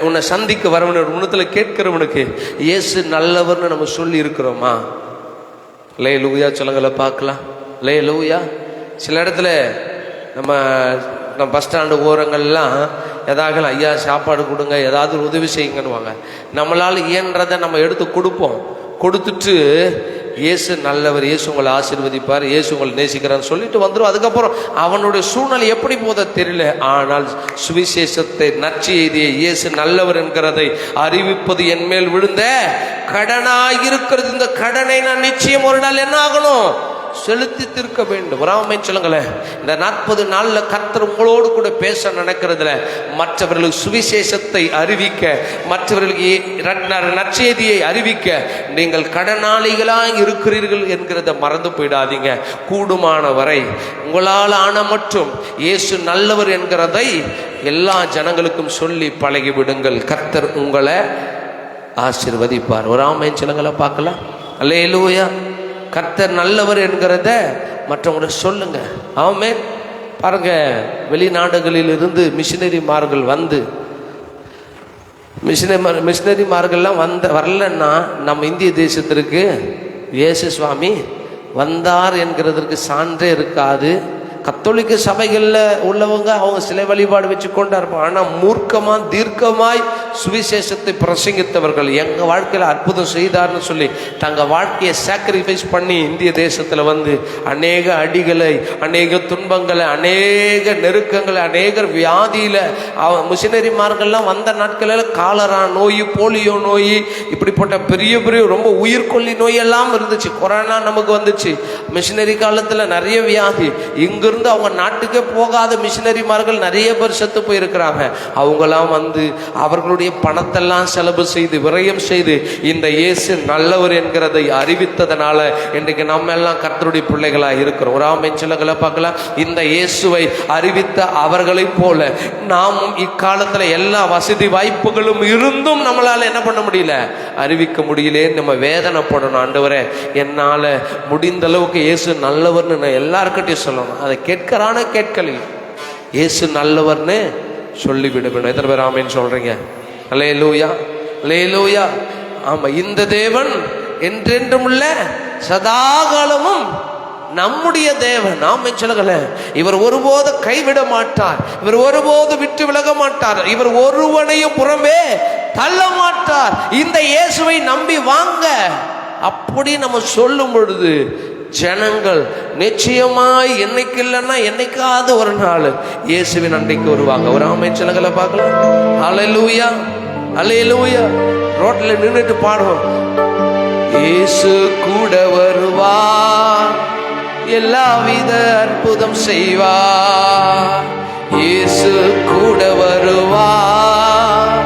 [SPEAKER 1] உன்னை சந்திக்க வரவனுக்கு, உன்னத்தில் கேட்கிறவனுக்கு இயேசு நல்லவர்னு நம்ம சொல்லி இருக்கிறோமா? அல்லேலூயா சொல்லுங்கள பார்க்கலாம். அல்லேலூயா. சில இடத்துல நம்ம பஸ் ஸ்டாண்டு ஓரங்கள்லாம் ஏதாவது ஐயா சாப்பாடு கொடுங்க, ஏதாவது உதவி செய்யுங்கன்னுவாங்க. நம்மளால் இயன்றதை நம்ம எடுத்து கொடுப்போம். கொடுத்துட்டு இயேசு நல்லவர், இயேசு உங்களை ஆசீர்வதிப்பார், இயேசு உங்களை நேசிக்கிறான்னு சொல்லிட்டு வந்துடும். அதுக்கப்புறம் அவனுடைய சூழ்நிலை எப்படி போத தெரியல. ஆனால் சுவிசேஷத்தை, நற்செய்தியை, இயேசு நல்லவர் என்கிறதை அறிவிப்பது என் மேல் விழுந்த கடனாயிருக்கிறது. இந்த கடனை நான் நிச்சயம் ஒரு நாள் என்ன ஆகணும்? செலுத்தி தீர்க்க வேண்டும். ராமே சொல்லுங்களேன். இந்த 40 நாளில் கர்த்தர் உங்களோடு கூட பேச நடக்கிறதுல மற்றவர்களுக்கு சுவிசேஷத்தை அறிவிக்க, மற்றவர்களுக்கு நற்செய்தியை அறிவிக்க நீங்கள் கடனாளிகளாக இருக்கிறீர்கள் என்கிறத மறந்து போயிடாதீங்க. கூடுமான வரை உங்களால் ஆன மட்டும் இயேசு நல்லவர் என்கிறதை எல்லா ஜனங்களுக்கும் சொல்லி பழகிவிடுங்கள். கர்த்தர் உங்களை ஆசீர்வதிப்பார். ஒரு ஆமென் சொல்லுங்கள பார்க்கலாம். அல்லேலூயா. கர்த்தர் நல்லவர் என்கிறத மற்றவங்களை சொல்லுங்க. ஆமென். பாருங்க, வெளிநாடுகளில் இருந்து மிஷினரிமார்கள் வந்து, மிஷினரிமார்கள்லாம் வரலன்னா நம்ம இந்திய தேசத்திற்கு இயேசு சுவாமி வந்தார் என்கிறதற்கு சான்றே இருக்காது. கத்தோலிக்க சபைகளில் உள்ளவங்க அவங்க சிலை வழிபாடு வச்சு கொண்டா இருப்பாங்க. ஆனால் மூர்க்கமாக தீர்க்கமாய் சுவிசேஷத்தை பிரசங்கித்தவர்கள் எங்கள் வாழ்க்கையில் அற்புதம் செய்தார்னு சொல்லி தங்கள் வாழ்க்கையை சாக்ரிஃபைஸ் பண்ணி இந்திய தேசத்தில் வந்து அநேக அடிகளை, அநேக துன்பங்களை, அநேக நெருக்கங்களை, அநேக வியாதியில் மிஷினரிமார்கள்லாம் வந்த நாட்களில் காலரா நோய், போலியோ நோய், இப்படிப்பட்ட பெரிய பெரிய ரொம்ப உயிர்கொல்லி நோயெல்லாம் இருந்துச்சு. கொரோனா நமக்கு வந்துச்சு. மிஷினரி காலத்தில் நிறைய வியாதி. இங்கிருந்து அவங்க நாட்டுக்கே போகாத மிஷினரிமார்கள் நிறைய பேர் செத்து போயிருக்கிறாங்க. அவங்களாம் வந்து அவர்களுடைய பணத்தெல்லாம் செலவு செய்து, விரயம் செய்து இந்த இயேசு நல்லவர் என்கிறதை அறிவித்ததனால இன்றைக்கு நம்ம எல்லாம் கர்த்தருடைய பிள்ளைகளாக இருக்கிறோம். ஒரு ஆமென் சொல்லுங்கள பார்க்கலாம். இந்த இயேசுவை அறிவித்த அவர்களைப் போல நாமும் இக்காலத்தில் எல்லா வசதி வாய்ப்புகளும் இருந்தும் நம்மளால் என்ன பண்ண முடியல, அறிவிக்க முடியலேன்னு நம்ம வேதனைப்படணும். ஆண்டவரே, என்னால் முடிந்த அளவுக்கு இயேசு நல்லவர்னு நான் எல்லாருக்கிட்டையும் சொல்லணும். அதை கேட்கிறான கேட்கல, இயேசு நல்லவர்னு சொல்லிவிட வேண்டும். எத்தனை பேர் ஆமென் சொல்றீங்க? அல்லேலூயா, அல்லேலூயா. ஆமா, இந்த தேவன் என்றென்றும் உள்ள சதாகாலமும் நம்முடைய தேவன். ஆமென் சொல்லுங்கள. இவர் ஒருபோது கைவிட மாட்டார், இவர் ஒருபோது விட்டு விலக மாட்டார், இவர் ஒருவனையும் புறம்பே தள்ள மாட்டார். இந்த இயேசுவை நம்பி வாங்க. அப்படி நம்ம சொல்லும் பொழுது ஜனங்கள் நிச்சயமாய் என்னைக்கு இல்லைன்னா என்னைக்காவது ஒரு நாள் இயேசுவின் அண்டைக்கு வருவாங்க. ஒரு ஆமென் சொல்லுங்கள பார்க்கலாம். அல்லேலூயா, அல்லேலூயா. ரோட்ல நின்றுட்டு பாடுவோம், இயேசு கூட வருவார், எல்லாவித அற்புதம் செய்வார். இயேசு கூட வருவார்,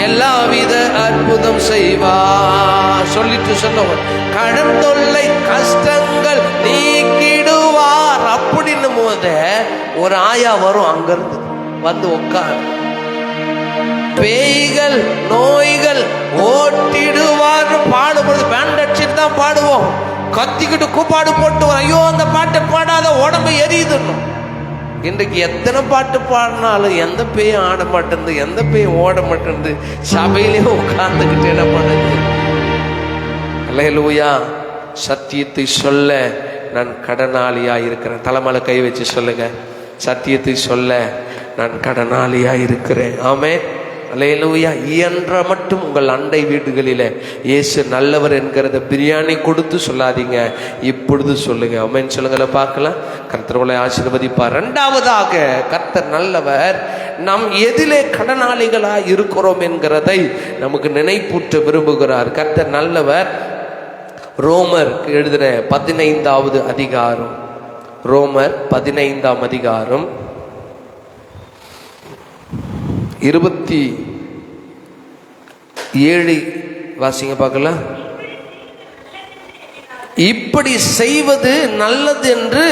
[SPEAKER 1] எல்லாவித அற்புதம் செய்வார். சொல்லிட்டு சொன்னவன் கடன் தொல்லை கஷ்டங்கள் நீக்கிடுவார் அப்படின்னு போது ஒரு ஆயா வரும், அங்கிருந்து வந்து உட்கார், பேய்கள் நோய்கள் ஓட்டிடுவார் பாடுபடுது. பேண்ட் அடிச்சுட்டு தான் பாடுவோம், கத்திக்கிட்டு கூப்பாடு போட்டு, ஐயோ அந்த பாட்டை பாடாத உடம்பு எரியுதுன்னு. இன்றைக்கு எத்தனை பாட்டு பாடினாலும் எந்த பேயும் ஆட மாட்டேங்குது, எந்த பேயும் ஓட மாட்டேங்குது. சபையிலே உட்கார்ந்துக்கிட்டு என்ன பண்ணுது? அல்லேலூயா. சத்தியத்தை சொல்ல நான் கடனாளியா இருக்கிறேன். தலைமையில கை வச்சு சொல்லுங்க, சத்தியத்தை சொல்ல நான் கடனாளியா இருக்கிறேன். ஆமென், அல்லேலூயா. இயன்ற மட்டும் உங்கள் அண்டை வீடுகளில் இயேசு நல்லவர் என்கிறத பிரியாணி கொடுத்து சொல்லாதீங்க, இப்பொழுது சொல்லுங்க. ஆமென் சொல்லுங்கள பார்க்கலாம். கர்த்தர் உங்களை ஆசீர்வதிப்பார். இரண்டாவதாக, கர்த்தர் நல்லவர். நாம் எதிலே கடனாளிகளாய் இருக்கிறோம் என்கிறதை நமக்கு நினைப்பூட்ட விரும்புகிறார். கர்த்தர் நல்லவர். ரோமர் எழுதின 15வது அதிகாரம், ரோமர் 15ஆம் அதிகாரம் 27 வாசிங்க பார்க்கலாம். இப்படி செய்வது நல்லது என்று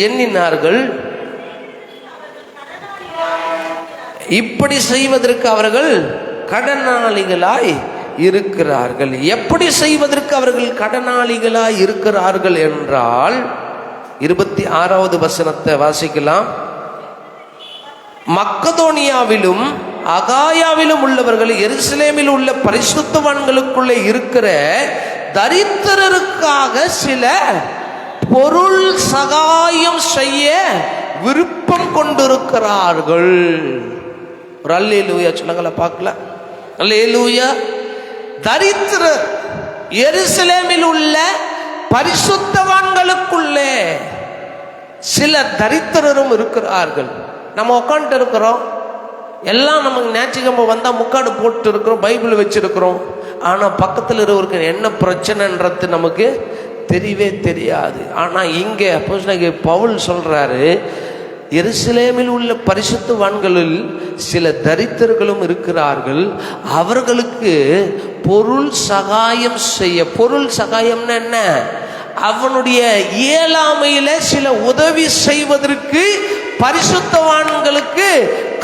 [SPEAKER 1] எண்ணினார்கள். இப்படி செய்வதற்கு அவர்கள் கடனாளிகளாய் இருக்கிறார்கள். எப்படி செய்வதற்கு அவர்கள் கடனாளிகளாய் இருக்கிறார்கள் என்றால் 26வது வசனத்தை வாசிக்கலாம். மக்கதோனியாவிலும் அகாயாவிலும் உள்ளவர்கள் எருசலேமில் உள்ள பரிசுத்தவான்களுக்குள்ளே இருக்கிற தரித்திரருக்காக சில பொருள் சகாயம் செய்ய விருப்பம் கொண்டிருக்கிறார்கள். ஒரு அல்லேலூயா சொல்லுங்கள பார்க்கலாம். அல்லேலூயா. தரித்திரர், எருசலேமில் உள்ள பரிசுத்தவான்களுக்குள்ளே சில தரித்திரரும் இருக்கிறார்கள். நம்ம உட்காந்துட்டு இருக்கிறோம், எல்லாம் நமக்கு ஞாயிற்றுக்கிழமை வந்தால் முக்காடு போட்டு இருக்கிறோம், பைபிள் வச்சிருக்கிறோம். ஆனால் பக்கத்தில் இருக்கிறவருக்கு என்ன பிரச்சனைன்றது நமக்கு தெரியவே தெரியாது. ஆனால் இங்கே அப்போஸ்தலனாகிய பவுல் சொல்றாரு, எருசலேமில் உள்ள பரிசுத்தவான்களில் சில தரித்திரர்களும் இருக்கிறார்கள், அவர்களுக்கு பொருள் சகாயம் செய்ய. பொருள் சகாயம்னா என்ன? அவனுடைய இயலாமையில சில உதவி செய்வதற்கு பரிசுத்தவான்களுக்கு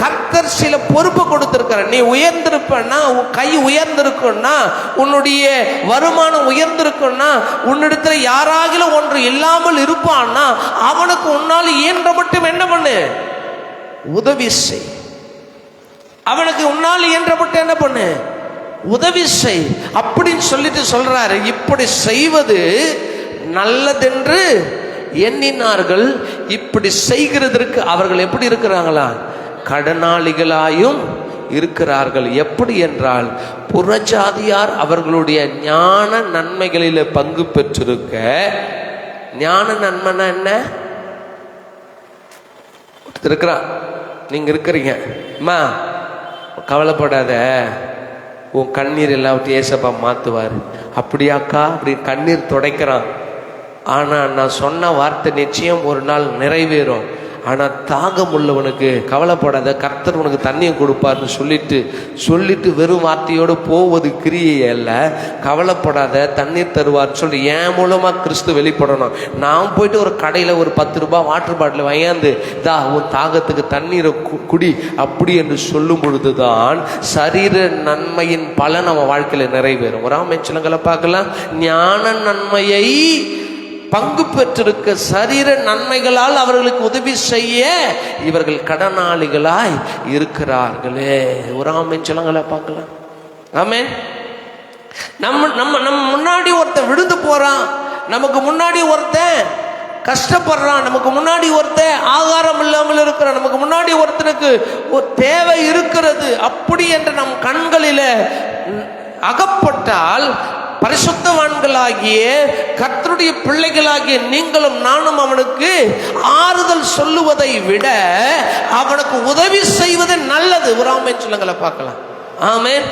[SPEAKER 1] கர்த்தர் சில பொறுப்பு கொடுத்திருக்கிறார். நீ உயர்ந்திருப்பன்னா, உன் கை உயர்ந்திருக்குன்னா, உன்னுடைய வருமானம் உயர்ந்திருக்குன்னா, உன்னிடத்துல யாராகிலும் ஒன்று இல்லாமல் இருப்பான்னா அவனுக்கு உன்னால் இயன்ற மட்டும் என்ன பண்ணு? உதவி செய். அவனுக்கு உன்னால் இயன்ற மட்டும் என்ன பண்ணு? உதவி செய் அப்படின்னு சொல்லிட்டு சொல்றாரு. இப்படி செய்வது நல்லதென்று எண்ணினார்கள். இப்படி செய்கிறதற்கு அவர்கள் எப்படி இருக்கிறாங்களா? கடனாளிகளாயும் இருக்கிறார்கள். எப்படி என்றால், புறஜாதியார் அவர்களுடைய ஞான நன்மைகளில் பங்கு பெற்றிருக்க. ஞான நன்மைனா என்ன? இருக்கிறான், நீங்க இருக்கிறீங்க, அம்மா கவலைப்படாத, உன் கண்ணீர் எல்லாவற்றையும் ஏசப்பா மாத்துவார். அப்படியாக்கா? அப்படி கண்ணீர் துடைக்கிறான். ஆனால் நான் சொன்ன வார்த்தை நிச்சயம் ஒரு நாள் நிறைவேறும். ஆனால் தாகம் உள்ளவனுக்கு கவலைப்படாத, கர்த்தர் உனக்கு தண்ணியை கொடுப்பார்னு சொல்லிட்டு வெறும் வார்த்தையோடு போவது கிரியை அல்ல. கவலைப்படாத, தண்ணீர் தருவார் சொல்லி என் மூலமாக கிறிஸ்து வெளிப்படணும். நான் போயிட்டு ஒரு கடையில் ஒரு 10 ரூபாய் வாட்டர் பாட்டில் வாங்கியாந்து தா உன் தாகத்துக்கு தண்ணீரை குடி அப்படி என்று சொல்லும் பொழுதுதான் சரீர நன்மையின் பலன் நம்ம வாழ்க்கையில் நிறைவேறும். ஒரு ஆமென் பார்க்கலாம். ஞான நன்மையை பங்கு பெற்றிருக்க சரீர நன்மைகளால் அவர்களுக்கு உதவி செய்ய இவர்கள் கடனாளிகளாய் இருக்கிறார்களே. ஒரு ஆமென் சொல்லுங்கள பார்க்கலாம். ஆமென். நம்ம முன்னாடி ஒருத்தன் விழுந்து போறான், நமக்கு முன்னாடி ஒருத்தன் கஷ்டப்படுறான், நமக்கு முன்னாடி ஒருத்தன் ஆகாரம் இல்லாமல் இருக்கிறான், நமக்கு முன்னாடி ஒருத்தனுக்கு ஒரு தேவை இருக்கிறது. அப்படி என்று நம் கண்களில் அகப்பட்டால் பரிசுத்தவான்களாகிய கர்த்தருடைய பிள்ளைகளாகிய நீங்களும் நானும் அவனுக்கு ஆறுதல் சொல்லுவதை விட அவனுக்கு உதவி செய்வது நல்லது. ஒரு ஆமென் சொல்லுங்கள பார்க்கலாம். ஆமென்.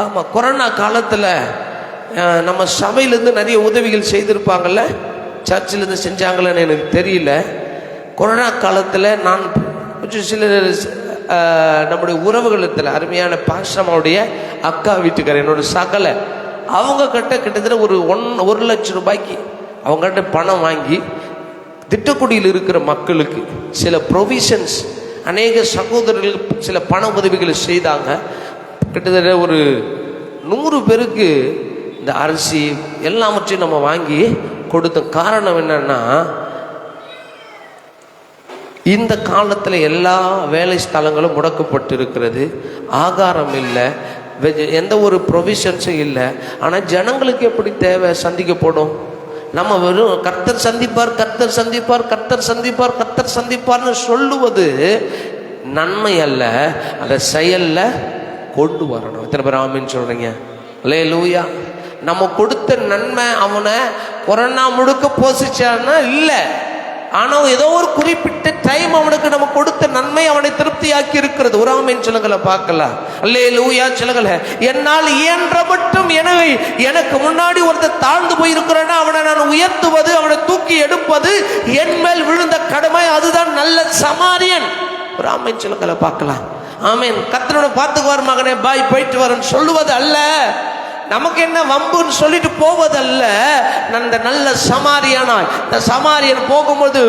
[SPEAKER 1] ஆமா, கொரோனா காலத்துல நம்ம சபையிலிருந்து நிறைய உதவிகள் செய்திருப்பாங்கல்ல, சர்ச்சிலிருந்து செஞ்சாங்கன்னு எனக்கு தெரியல. கொரோனா காலத்துல நான் சில நம்முடைய உறவுகளத்தில் அருமையான பாஸ்டருடைய அக்கா வீட்டுக்காரர் என்னோட சகல, அவங்க கிட்டத்தட்ட ஒரு 1 லட்சம் ரூபாய்க்கு அவங்ககிட்ட பணம் வாங்கி திட்டக்குடியில் இருக்கிற மக்களுக்கு சில ப்ரொவிஷன்ஸ், அநேக சகோதரர்களுக்கு சில பண உதவிகளை செய்தாங்க. கிட்டத்தட்ட ஒரு 100 பேருக்கு இந்த அரிசி எல்லாவற்றையும் நம்ம வாங்கி கொடுத்த காரணம் என்னன்னா, இந்த காலத்தில் எல்லா வேலை ஸ்தலங்களும் முடக்கப்பட்டு இருக்கிறது, ஆகாரம் இல்லை, எந்த ஒரு ப்ரொவிஷன்ஸும் இல்லை. ஆனால் ஜனங்களுக்கு எப்படி தேவை சந்திக்கப்படும்? நம்ம வெறும் கர்த்தர் சந்திப்பார், கர்த்தர் சந்திப்பார், கர்த்தர் சந்திப்பார், கர்த்தர் சந்திப்பார்னு சொல்லுவது நன்மை அல்ல, அதை செயல்ல கொண்டு வரணும். எத்தனை பேர் ஆமீன் சொல்றீங்க? அல்லேலூயா. நம்ம கொடுத்த நன்மை அவனை கொரோனா முழுக்க போசிச்சான்னா இல்லை, ஆனால் ஏதோ ஒரு குறிப்பிட்ட டைம் அவனுக்கு நம்ம கொடுத்த நன்மை அவனை திருப்தியாக்கி இருக்கிறது. ஒரு ஆமீன் சொல்லுங்கள பார்க்கலாம். அல்லேலூயா சொல்லுங்கள. என்னால் இயன்ற மட்டும் எனக்கு முன்னாடி ஒருத்தர் தாழ்ந்து போயிருக்கிறேன்னா அவனை நான் உயர்த்துவது, அவனை தூக்கி எடுப்பது என் மேல் விழுந்த கடமை. அதுதான் நல்ல சமாரியன். ஒரு ஆமீன் சொல்லுங்கள பார்க்கலாம். ஆமீன். கர்த்தரோட பார்த்துக்குவார் மகனே, பாய் போயிட்டு வரேன்னு சொல்லுவது அல்ல, நமக்கு என்ன வம்புன்னு சொல்லிட்டு போவதல்ல. அந்த நல்ல சமாரியனாய், இந்த சமாரியன் போகும்போது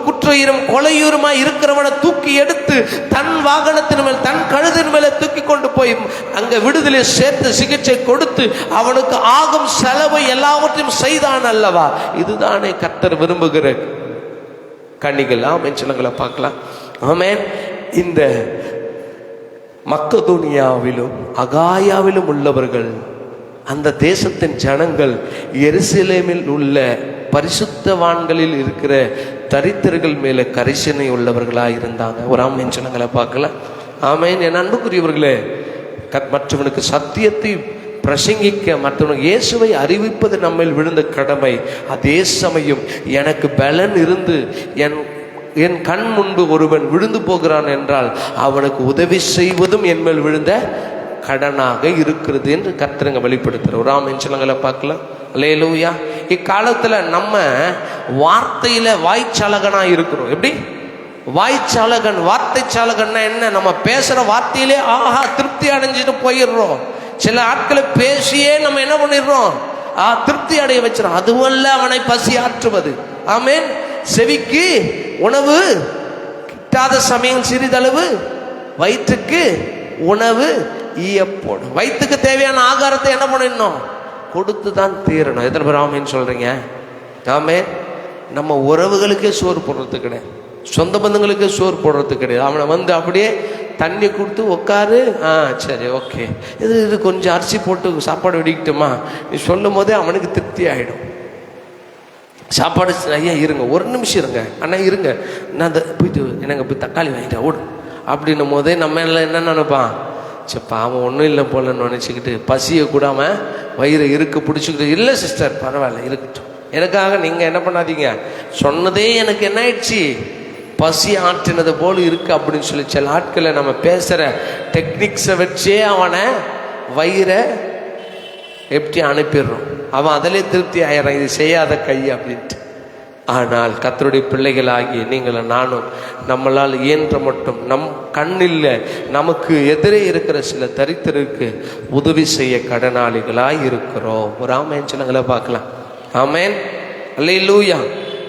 [SPEAKER 1] குற்றையுறும் கொலையுறுமாய் இருக்கிறவனை தூக்கி எடுத்து தன் வாகனத்தின் மேல், தன் கழுதின் மேலே தூக்கி கொண்டு போய் அங்க விடுதலை சேர்த்து சிகிச்சை கொடுத்து அவனுக்கு ஆகும் செலவை எல்லாவற்றையும் செய்தான் அல்லவா? இதுதானே கர்த்தர் விரும்புகிற கனிகள். ஆமென் சொல்லுங்களா பார்க்கலாம். ஆமென். இந்த மக்கதோனியாவிலும் அகாயாவிலும் உள்ளவர்கள், அந்த தேசத்தின் ஜனங்கள் எருசலேமில் உள்ள பரிசுத்தவான்களில் இருக்கிற தரித்திரர்கள் மேல கரிசனை உள்ளவர்களாக இருந்தாங்க. ஒரு ஆமேன் சொன்னங்களை பார்க்கலாம். ஆமேன். என் அன்புக்குரியவர்களே, மற்றவனுக்கு சத்தியத்தை பிரசங்கிக்க, மற்றவனுக்கு இயேசுவை அறிவிப்பது நம்மில் விழுந்த கடமை. அதே சமயம் எனக்கு பலன் இருந்து என் கண் முன்பு ஒருவன் விழுந்து போகிறான் என்றால் அவனுக்கு உதவி செய்வதும் என் மேல் விழுந்த கடனாக இருக்கிறது என்று கர்த்தருங்க வெளிப்படுத்துகிறார். ஒரு ஆமென் சொல்லுங்கள பார்க்கலாம். அல்லேலூயா. இக்காலத்தில் நம்ம வார்த்தையில வாய்ச்சாலகனா இருக்கிறோம். எப்படி வாய்ச்சாலகன்? வார்த்தை சாலகன்னா என்ன? நம்ம பேசுற வார்த்தையிலே ஆஹா திருப்தி அடைஞ்சிட்டு போயிடுறோம். சில ஆட்களை பேசியே நம்ம என்ன பண்ணிடுறோம்? திருப்தி அடைய வச்சிடும். அதுவல்ல அவனை பசி ஆற்றுவது. ஆமென். செவிக்கு உணவு கிட்டாத சமயம் சிறிதளவு வயிற்றுக்கு உணவு ஈயப்போடும். வயிற்றுக்கு தேவையான ஆகாரத்தை என்ன பண்ணிடணும்? கொடுத்து தான் தீரணும். எத்தனை பேர் ஆமேன்னு சொல்றீங்க? ஆமென். நம்ம உறவுகளுக்கே சோறு போடுறது கிடையாது, சொந்த பந்தங்களுக்கே சோறு போடுறது கிடையாது. அவனை வந்து அப்படியே தண்ணி கொடுத்து உட்காரு, சரி ஓகே, இது கொஞ்சம் அரிசி போட்டு சாப்பாடு வெடிக்கட்டுமா நீ சொல்லும் போதே அவனுக்கு திருப்தி ஆகிடும். சாப்பாடு ஐயா இருங்க, ஒரு நிமிஷம் இருங்க அண்ணா இருங்க, நான் போயிட்டு எனக்கு போய் தக்காளி வாங்கிட்டேன் ஓடு அப்படின்னும் போதே நம்ம எல்லாம் என்ன நினைப்பான்? சப்பா அவன் ஒன்றும் இல்லை போலன்னு நினச்சிக்கிட்டு பசியை கூடாம வயிறை இருக்க பிடிச்சிக்கிட்டு, இல்லை சிஸ்டர் பரவாயில்ல இருக்கட்டும், எனக்காக நீங்கள் என்ன பண்ணாதீங்க, சொன்னதே எனக்கு என்ன ஆயிடுச்சு, பசி ஆற்றினது போல் இருக்கு அப்படின்னு சொல்லி சில ஆட்களை நம்ம பேசுகிற டெக்னிக்ஸை வச்சே அவனை வயிறை எப்படி அனுப்பிடுறோம். அவன் அதிலே திருப்தி ஆயிடுறான், இது செய்யாத கை அப்படின்ட்டு. ஆனால் கர்த்தருடைய பிள்ளைகளாகிய நீங்களும் நானும் நம்மளால் இயன்ற மட்டும் நம் கண்ணில் நமக்கு எதிரே இருக்கிற சில தரித்திற்கு உதவி செய்ய கடனாளிகளாய் இருக்கிறோம். ஒரு ஆமேன் சொல்லுங்களை பார்க்கலாம். ஆமேன். அல்லேலூயா.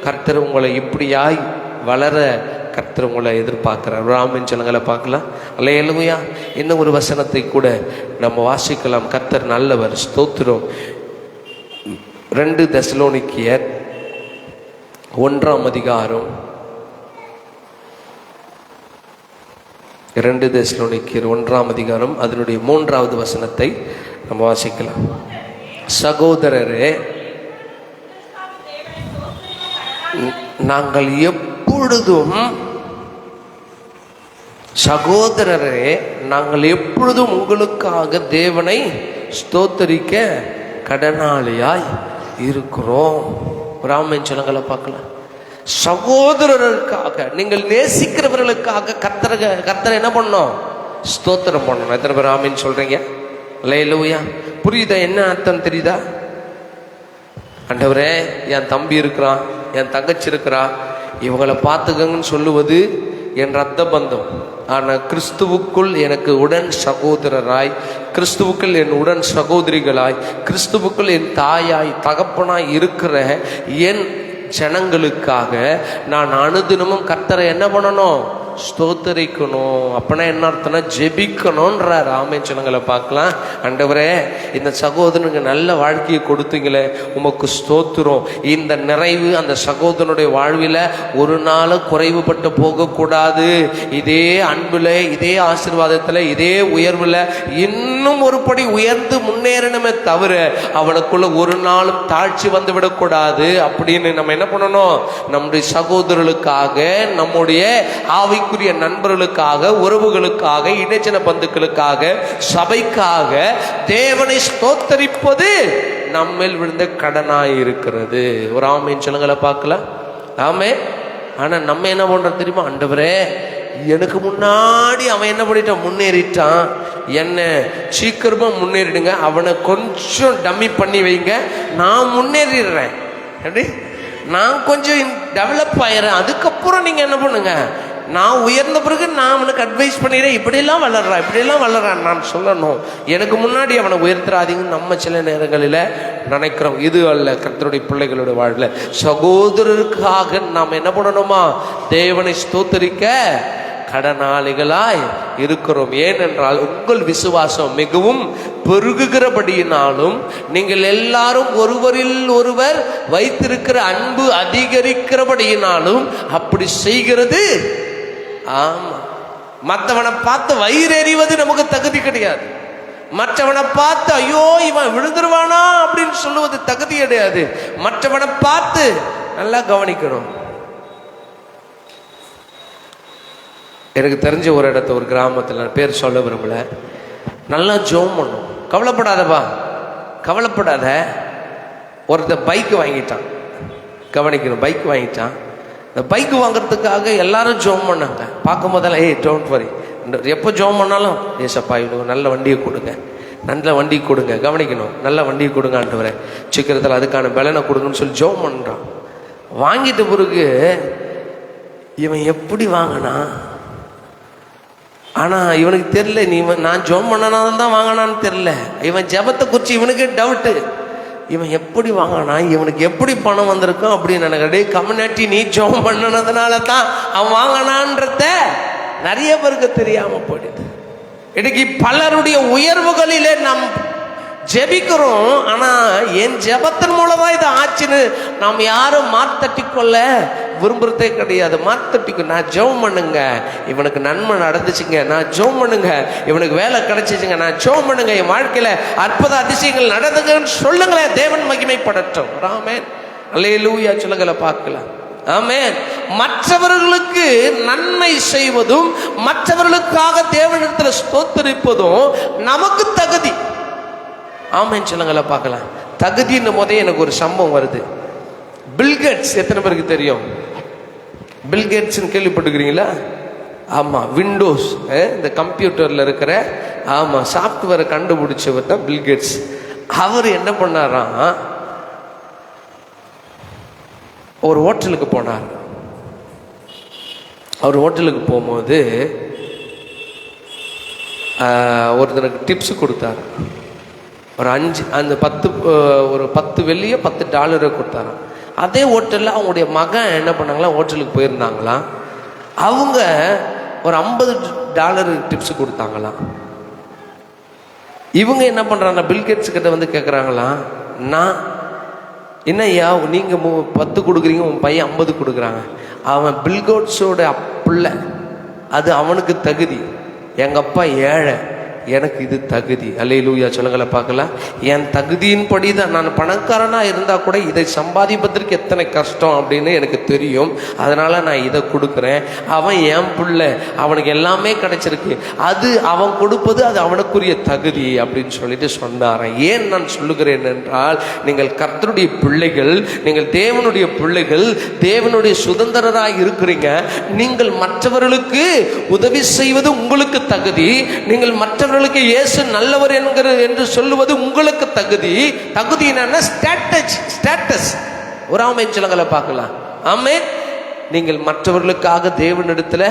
[SPEAKER 1] கர்த்தர் உங்களை இப்படியாய் வளர கர்த்தர் உங்களை எதிர்பார்க்கிறார். ஒரு ஆமேன் சொல்லுங்களை பார்க்கலாம். அல்லேலூயா. இன்னும் ஒரு வசனத்தை கூட நம்ம வாசிக்கலாம். கர்த்தர் நல்லவர், ஸ்தோத்திரம். 2 தெசலோனிக்கேயர் 1ஆம் அதிகாரம் 2 தெசலோனிக்கேயர் 1ஆம் அதிகாரம் அதனுடைய 3வது வசனத்தை நம்ம வாசிக்கலாம். சகோதரரே, நாங்கள் எப்பொழுதும் உங்களுக்காக தேவனை ஸ்தோத்தரிக்க கடனாளியாய் இருக்கிறோம். ராமன் சொல்லுங்களை பார்க்கலாம். சகோதரர்களுக்காக, நீங்கள் நேசிக்கிறவர்களுக்காக கர்த்தரை என்ன பண்ணணும்? ஸ்தோத்திரம் பண்ணணும். எத்தனை பேர் ராமன் சொல்றீங்க? அல்லேலூயா. புரியுதா? என்ன அர்த்தம் தெரியுதா? ஆண்டவரே, என் தம்பி இருக்கிறான், என் தங்கச்சி இருக்கிறா, இவங்களை பார்த்துக்கங்கன்னு சொல்லுவது என் ரத்த பந்தம். ஆனால் கிறிஸ்துவுக்குள் எனக்கு உடன் சகோதரராய், கிறிஸ்துவுக்குள் என் உடன் சகோதரிகளாய், கிறிஸ்துவுக்குள் என் தாயாய் தகப்பனாய் இருக்கிற என் ஜனங்களுக்காக நான் அனுதினமும் கர்த்தரை என்ன பண்ணணும்? ஸ்தோத்தரிக்கணும். அப்பனா என்ன அர்த்தம்னா ஜெபிக்கணும்ன்ற ராமேன் சொல்லுங்களை பார்க்கலாம். ஆண்டவரே, இந்த சகோதரனுக்கு நல்ல வாழ்க்கையை கொடுத்தீங்களே, உமக்கு ஸ்தோத்திரம். இந்த நிறைவு அந்த சகோதரனுடைய வாழ்வில் ஒரு நாள் குறைவுபட்டு போகக்கூடாது. இதே அன்பில், இதே ஆசீர்வாதத்தில், இதே உயர்வில் இன்னும் ஒரு படி உயர்ந்து முன்னேறணுமே தவிர அவனுக்குள்ள ஒரு நாளும் தாழ்ச்சி வந்து விடக்கூடாது. அப்படின்னு நம்ம என்ன பண்ணணும்? நம்முடைய சகோதரர்களுக்காக, நம்முடைய ஆவி ஆவிக்குரிய நண்பர்களுக்காக, உறவுகளுக்காக, இணைச்சன பந்துக்களுக்காக, சபைக்காக தேவனை ஸ்தோத்தரிப்பது நம்மேல் விழுந்த கடனாய் இருக்கிறது. ஒரு ஆமேன் சொல்லுங்கள பார்க்கலாம். ஆமே. ஆனா நம்ம என்ன பண்றோம் தெரியுமா? ஆண்டவரே, எனக்கு முன்னாடி அவன் என்ன பண்ணிட்டான், முன்னேறிட்டான், என்ன சீக்கிரமா முன்னேறிடுங்க, அவனை கொஞ்சம் டம்மி பண்ணி வைங்க, நான் முன்னேறிடுறேன், அப்படி நான் கொஞ்சம் டெவலப் ஆயிடுறேன், அதுக்கப்புறம் நீங்க என்ன பண்ணுங்க, நான் உயர்ந்த பிறகு நான் அவனுக்கு அட்வைஸ் பண்ணிடுறேன், இப்படியெல்லாம் வளர்றான், இப்படியெல்லாம் வளர்றான் நான் சொல்லணும், எனக்கு முன்னாடி அவனை உயர்த்துறாதீங்கன்னு நம்ம சில நேரங்களில் நினைக்கிறோம். இது அல்ல கர்த்தருடைய பிள்ளைகளோட வாழ்வில். சகோதரருக்காக நாம் என்ன பண்ணணுமா, தேவனை ஸ்தோத்தரிக்க கடனாளிகளாய் இருக்கிறோம். ஏனென்றால் உங்கள் விசுவாசம் மிகவும் பெருகுகிறபடியினாலும் நீங்கள் எல்லாரும் ஒருவரில் ஒருவர் வைத்திருக்கிற அன்பு அதிகரிக்கிறபடியினாலும் அப்படி செய்கிறது. ஆமா, மற்றவனை பார்த்து வயிறு எறிவது நமக்கு தகுதி கிடையாது. மற்றவனை பார்த்து ஐயோ இவன் விழுந்துருவானா அப்படின்னு சொல்லுவது தகுதி கிடையாது. மற்றவனை பார்த்து நல்லா கவனிக்கணும். எனக்கு தெரிஞ்ச ஒரு இடத்த, ஒரு கிராமத்தில், பேர் சொல்ல விரும்பல, நல்லா ஜோம் பண்ணும். கவலைப்படாதப்பா, கவலைப்படாத. ஒருத்தர் பைக்கு வாங்கிட்டான், கவனிக்கணும், பைக் வாங்கிட்டான். இந்த பைக்கு வாங்குறதுக்காக எல்லாரும் ஜோம் பண்ணாங்க. பார்க்கும் போதெல்லாம் ஏய் டோன்ட் வரி, எப்போ ஜோம் பண்ணாலும் ஏசப்பா இவனுக்கு நல்ல வண்டியை கொடுங்க, நல்ல வண்டி கொடுங்க, கவனிக்கணும், நல்ல வண்டியை கொடுங்க ஆண்டவரே, சீக்கிரத்தில் அதுக்கான பலனை கொடுங்கன்னு சொல்லி ஜோம் பண்ணுறான். வாங்கிட்ட பிறகு இவன் எப்படி வாங்கினா, ஆனால் இவனுக்கு தெரியல, நான் ஜோம் பண்ணனால தான் வாங்கினான்னு தெரியல. இவன் ஜெபத்தை குறித்து இவனுக்கே டவுட்டு, இவன் எப்படி வாங்கினா, இவனுக்கு எப்படி பணம் வந்திருக்கும் அப்படின்னு நினைக்கிறே. கம்யூனிட்டி நீ ஜோம் பண்ணனதுனால தான் அவன் வாங்கினான்றத நிறைய பேருக்கு தெரியாமல் போயிடுது. இன்னைக்கு பலருடைய உயர்வுகளிலே நாம் ஜெபிக்கிறோம், ஆனால் என் ஜெபத்தின் மூலமாக இது ஆச்சுன்னு நாம் யாரும் மாத்தட்டி கொள்ள விரும்புறதே கிடையாது. மாத்தட்டிக்கும், நான் ஜெபம் பண்ணுங்க, இவனுக்கு நன்மை நடந்துச்சுங்க, நான் ஜெபம் பண்ணுங்க, இவனுக்கு வேலை கிடைச்சிச்சுங்க, நான் ஜெபம் பண்ணுங்க, என் வாழ்க்கையில அற்புத அதிசயங்கள் நடந்துங்கன்னு சொல்லுங்களேன், தேவன் மகிமைப்படட்டும். ஆமென், அல்லேலூயா சொல்லுங்கள பார்க்கலாம். ஆமென். மற்றவர்களுக்கு நன்மை செய்வதும் மற்றவர்களுக்காக தேவனிடத்தில் ஸ்தோத்தரிப்பதும் நமக்கு தகுதி. ஆமென் சொல்லுங்கள பார்க்கலாம். தகுதின்னும் போதே எனக்கு ஒரு சம்பவம் வருது. பில்கேட்ஸ் எத்தனை பேருக்கு தெரியும்? பில்கேட்ஸ்ன்னு கேள்விப்பட்டுக்கிறீங்களா? ஆமாம், விண்டோஸ் இந்த கம்ப்யூட்டரில் இருக்கிற சாஃப்ட்வேரை கண்டுபிடிச்சவர் தான் பில்கேட்ஸ். அவர் என்ன பண்ணாராம், ஒரு ஹோட்டலுக்கு போனார். அவர் ஹோட்டலுக்கு போகும்போது ஒருத்தருக்கு டிப்ஸ் கொடுத்தார். ஒரு 10 வெள்ளியோ $10 கொடுத்தாராம். அதே ஹோட்டலில் அவங்களுடைய மகன் என்ன பண்ணாங்களாம், ஹோட்டலுக்கு போயிருந்தாங்களாம். அவங்க ஒரு $50 டிப்ஸ் கொடுத்தாங்களாம். இவங்க என்ன பண்ணுறாங்க, பில்கேட்ஸ் கிட்ட வந்து கேட்குறாங்களாம், நான் என்னய்யா நீங்கள் 10 கொடுக்குறீங்க, உன் பையன் 50 கொடுக்குறாங்க. அவன் பில்கேட்ஸோட பிள்ளை, அது அவனுக்கு தகுதி. எங்கள் அப்பா ஏழை, எனக்கு இது தகுதி. அல்லேலூயா சொல்லுங்கள பார்க்கலாம். என் தகுதியின்படி தான், நான் பணக்காரனாக இருந்தால் கூட இதை சம்பாதிப்பதற்கு எத்தனை கஷ்டம் அப்படின்னு எனக்கு தெரியும், அதனால் நான் இதை கொடுக்குறேன். அவன் என் பிள்ளை, அவனுக்கு எல்லாமே கிடைச்சிருக்கு, அது அவன் கொடுப்பது அது அவனுக்குரிய தகுதி அப்படின்னு சொல்லிட்டு சொன்னாரன். ஏன் நான் சொல்லுகிறேன் என்றால், நீங்கள் கர்த்தருடைய பிள்ளைகள், நீங்கள் தேவனுடைய பிள்ளைகள், தேவனுடைய சுதந்திரராக இருக்கிறீங்க. நீங்கள் மற்றவர்களுக்கு உதவி செய்வது உங்களுக்கு தகுதி. நீங்கள் மற்றவர்களுக்கு இயேசு நல்லவர் என்று சொல்லுவது உங்களுக்கு தகுதி. தகுதி என்ன? ஸ்டேட்டஸ். ஒரு ஆமென் சொல்லுங்கள பார்க்கலாம். ஆமென். நீங்கள் மற்றவர்களுக்காக தேவனிடத்தில்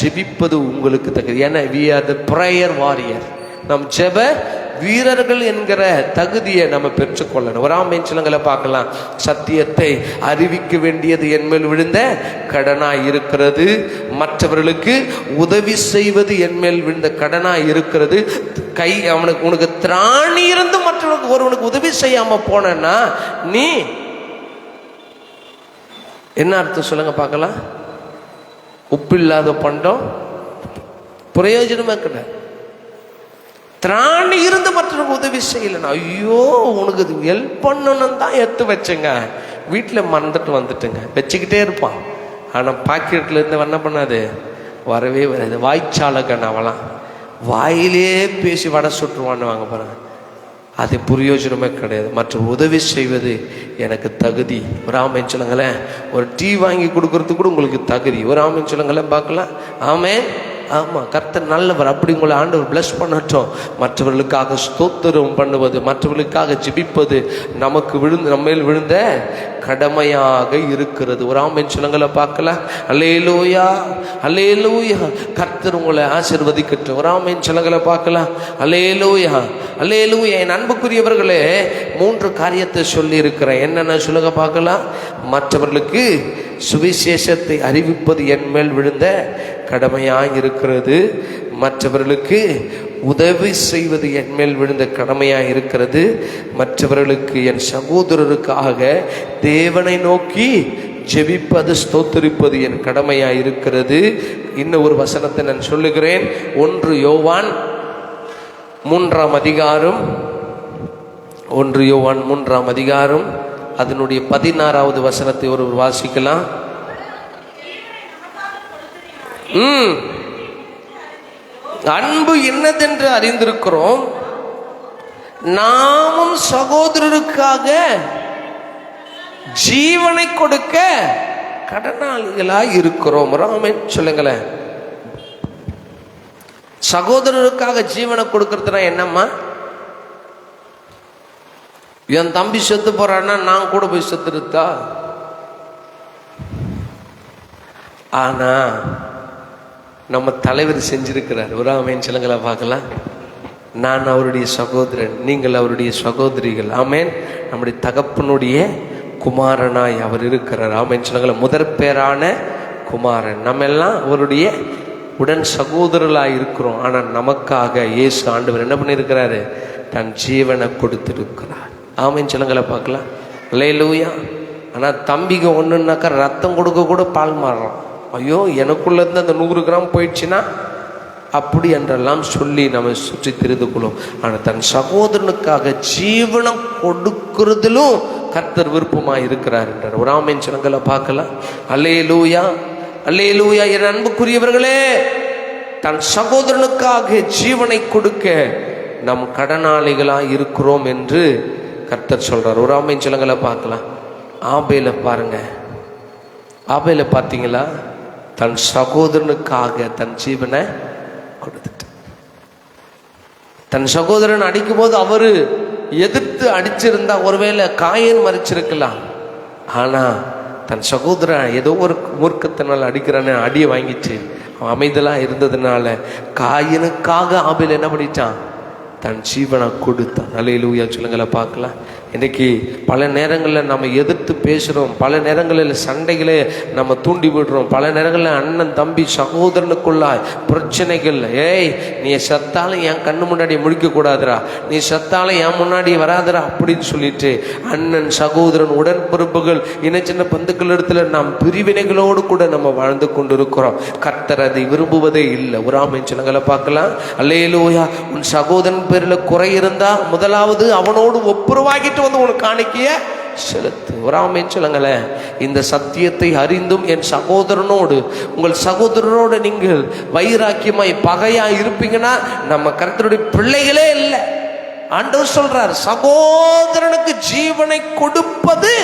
[SPEAKER 1] ஜெபிப்பது உங்களுக்கு தகுதி. ஏன்னா we are the prayer warrior. நம் ஜெப வீரர்கள் என்கிற தகுதியை நம்ம பெற்றுக்கொள்ளணும். ஒரு ஆமென் சொல்லுங்கள பார்க்கலாம். சத்தியத்தை அறிவிக்க வேண்டியது என்மேல் விழுந்த கடனாய் இருக்கிறது. மற்றவர்களுக்கு உதவி செய்வது என்மேல் விழுந்த கடனாய் இருக்கிறது. உனக்கு திராணி இருந்து மற்றவர்களுக்கு ஒருவனுக்கு உதவி செய்யாம போனா நீ என்ன அர்த்தம் சொல்லுங்க பார்க்கலாம். உப்பில்லாத பண்டம் பிரயோஜனமே கிடையாது. திராணி இருந்து மற்றவங்க உதவி செய்யலன்னா, ஐயோ உனக்கு ஹெல்ப் பண்ணணும் தான் எடுத்து வச்சுங்க, வீட்டில் மறந்துட்டு வந்துட்டுங்க, வச்சுக்கிட்டே இருப்பான். ஆனால் பாக்கெட்டில் இருந்து என்ன பண்ணாது, வரவே வராது. வாய்ச்சாலகன் அவலாம் வாயிலே பேசி வடை சுட்டுருவான்னு வாங்க பாருங்க, அது பிரயோஜனமே கிடையாது. மற்ற உதவி செய்வது எனக்கு தகுதி. ஒரு ஆமேன் சொல்லுங்களேன். ஒரு டீ வாங்கி கொடுக்கறதுக்கு கூட உங்களுக்கு தகுதி. ஒரு ஆமேன் சொல்லுங்களேன் பார்க்கலாம். ஆமேன். ஆமாம், கர்த்தர் நல்லவர். அப்படி உங்களை ஆண்டவர் பிளஸ் பண்ணட்டும். மற்றவர்களுக்காக ஸ்தோத்திரம் பண்ணுவது, மற்றவர்களுக்காக ஜெபிப்பது நமக்கு நம்மேல் விழுந்த கடமையாக இருக்கிறது. ஒரு ஆமென் சொல்லுங்கள பார்க்கலாம். அல்லேலூயா, அல்லேலூயா. கர்த்தர் உங்களை ஆசீர்வதிக்கட்டும். ஒரு ஆமென் சொல்லுங்கள பார்க்கலாம். அல்லேலூயா, அல்லேலூயா. என் அன்புக்குரியவர்களே, 3 காரியத்தை சொல்லி இருக்கிறேன். என்னென்ன சொல்லுங்க பார்க்கலாம். மற்றவர்களுக்கு சுவிசேஷத்தை அறிவிப்பது என் மேல் விழுந்த கடமையாக இருக்கிறது. மற்றவர்களுக்கு உதவி செய்வது என் மேல் விழுந்த கடமையாக இருக்கிறது. மற்றவர்களுக்கு, என் சகோதரருக்காக தேவனை நோக்கி ஜெபிப்பது, ஸ்தோத்திரிப்பது என் கடமையாக இருக்கிறது. இன்னும் ஒரு வசனத்தை நான் சொல்லுகிறேன். 1 யோவான் 3ஆம் அதிகாரம், 1 யோவான் 3ஆம் அதிகாரம் அதனுடைய 16வது வசனத்தை ஒருவர் வாசிக்கலாம். அன்பு என்னதென்று அறிந்திருக்கிறோம், நாமும் சகோதரருக்காக ஜீவனை கொடுக்க கடனாளிகளாய் இருக்கிறோம். ஆமென் சொல்லுங்களேன். சகோதரருக்காக ஜீவனை கொடுக்கறதுனா என்னம்மா? என் தம்பி செத்து போறான்னா நான் கூட போய் செத்துருத்தா? ஆனா நம்ம தலைவர் செஞ்சிருக்கிறார். ஒரு ஆமென் சொல்லுங்களா பார்க்கலாம். நான் அவருடைய சகோதரன், நீங்கள் அவருடைய சகோதரிகள். ஆமென். நம்முடைய தகப்பனுடைய குமாரனாய் அவர் இருக்கிறார். ஆமென் சொல்லுங்களா. முதற் பேரான குமாரன். நம்ம எல்லாம் அவருடைய உடன் சகோதரர்களாக இருக்கிறோம். ஆனால் நமக்காக இயேசு ஆண்டவர் என்ன பண்ணியிருக்கிறாரு? தன் ஜீவனை கொடுத்திருக்கிறார். ஆமென் சொல்லுங்களா பார்க்கலாம். அல்லேலூயா. ஆனால் தம்பிக்கு ஒன்றுனாக்கா ரத்தம் கொடுக்க கூட பால் மாறுறான். ஐயோ, எனக்குள்ளேருந்து அந்த 100 கிராம் போயிடுச்சுன்னா அப்படி என்றெல்லாம் சொல்லி நம்ம சுற்றி தெரிந்து கொள்ளும். ஆனால் தன் சகோதரனுக்காக ஜீவனம் கொடுக்கிறதிலும் கர்த்தர் விருப்பமாக இருக்கிறார் என்றார். ஒரு ஆமென் சொல்லுங்களா பார்க்கலாம். அல்லேலூயா, அல்லேலூயா. என் அன்புக்குரியவர்களே, தன் சகோதரனுக்காக ஜீவனை கொடுக்க நம் கடனாளிகளாக இருக்கிறோம் என்று கர்த்தர் சொல்றார். ஒரு ஆமென் சொல்லுங்களா பார்க்கலாம். ஆபேல பாருங்க. ஆபேல பார்த்தீங்களா? தன் சகோதரனுக்காக தன் ஜீவனை கொடுத்துட்டு, தன் சகோதரன் அடிக்கும் போது அவரு எதிர்த்து அடிச்சிருந்தா ஒருவேளை காயன் மறிச்சிருக்கலாம். ஆனா தன் சகோதரன் ஏதோ ஒரு மூர்க்கத்தினால் அடிக்கிறான்னு அடியை வாங்கிச்சு அவன் அமைதலாக இருந்ததுனால காயனுக்காக ஆபேல் என்ன பண்ணிட்டான்? தன் ஜீவனை கொடுத்தான். அல்லேலூயா சொல்லுங்களா பார்க்கலாம். இன்றைக்கி பல நேரங்களில் நம்ம எதிர்த்து பேசுகிறோம், பல நேரங்களில் சண்டைகளை நம்ம தூண்டி விடுறோம், பல நேரங்களில் அண்ணன் தம்பி சகோதரனுக்குள்ளாய் பிரச்சனைகள். ஏய், நீ சத்தாலும் என் கண்ணு முன்னாடி முழிக்கக்கூடாதுரா, நீ சத்தாலும் என் முன்னாடி வராதுரா அப்படின்னு சொல்லிட்டு அண்ணன் சகோதரன் உடன்பிறப்புகள் இன சின்ன பந்துக்கள் இடத்துல நாம் பிரிவினைகளோடு கூட நம்ம வாழ்ந்து கொண்டு இருக்கிறோம். கர்த்தர் அதை விரும்புவதே இல்லை. ஒரு ஆமென் சொல்லுங்களா பார்க்கலாம். அல்லேலூயா. உன் சகோதரன் பேரில் குறை இருந்தா முதலாவது அவனோடு ஒப்புரவாகிட்டு வந்து உனக்கு காணிக்கைய செலுத்து. ஒரு ஆமென் சொல்லுங்களேன். இந்த சத்தியத்தை அறிந்தும் என் சகோதரனோடு, உங்கள் சகோதரனோடு நீங்கள் வைராக்கியமாய் பகையா இருப்பீங்கன்னா நம்ம கர்த்தருடைய பிள்ளைகளே இல்லை. ஆண்டவர் சொல்றார், சகோதரனுக்கு ஜீவனை கொடுப்பது.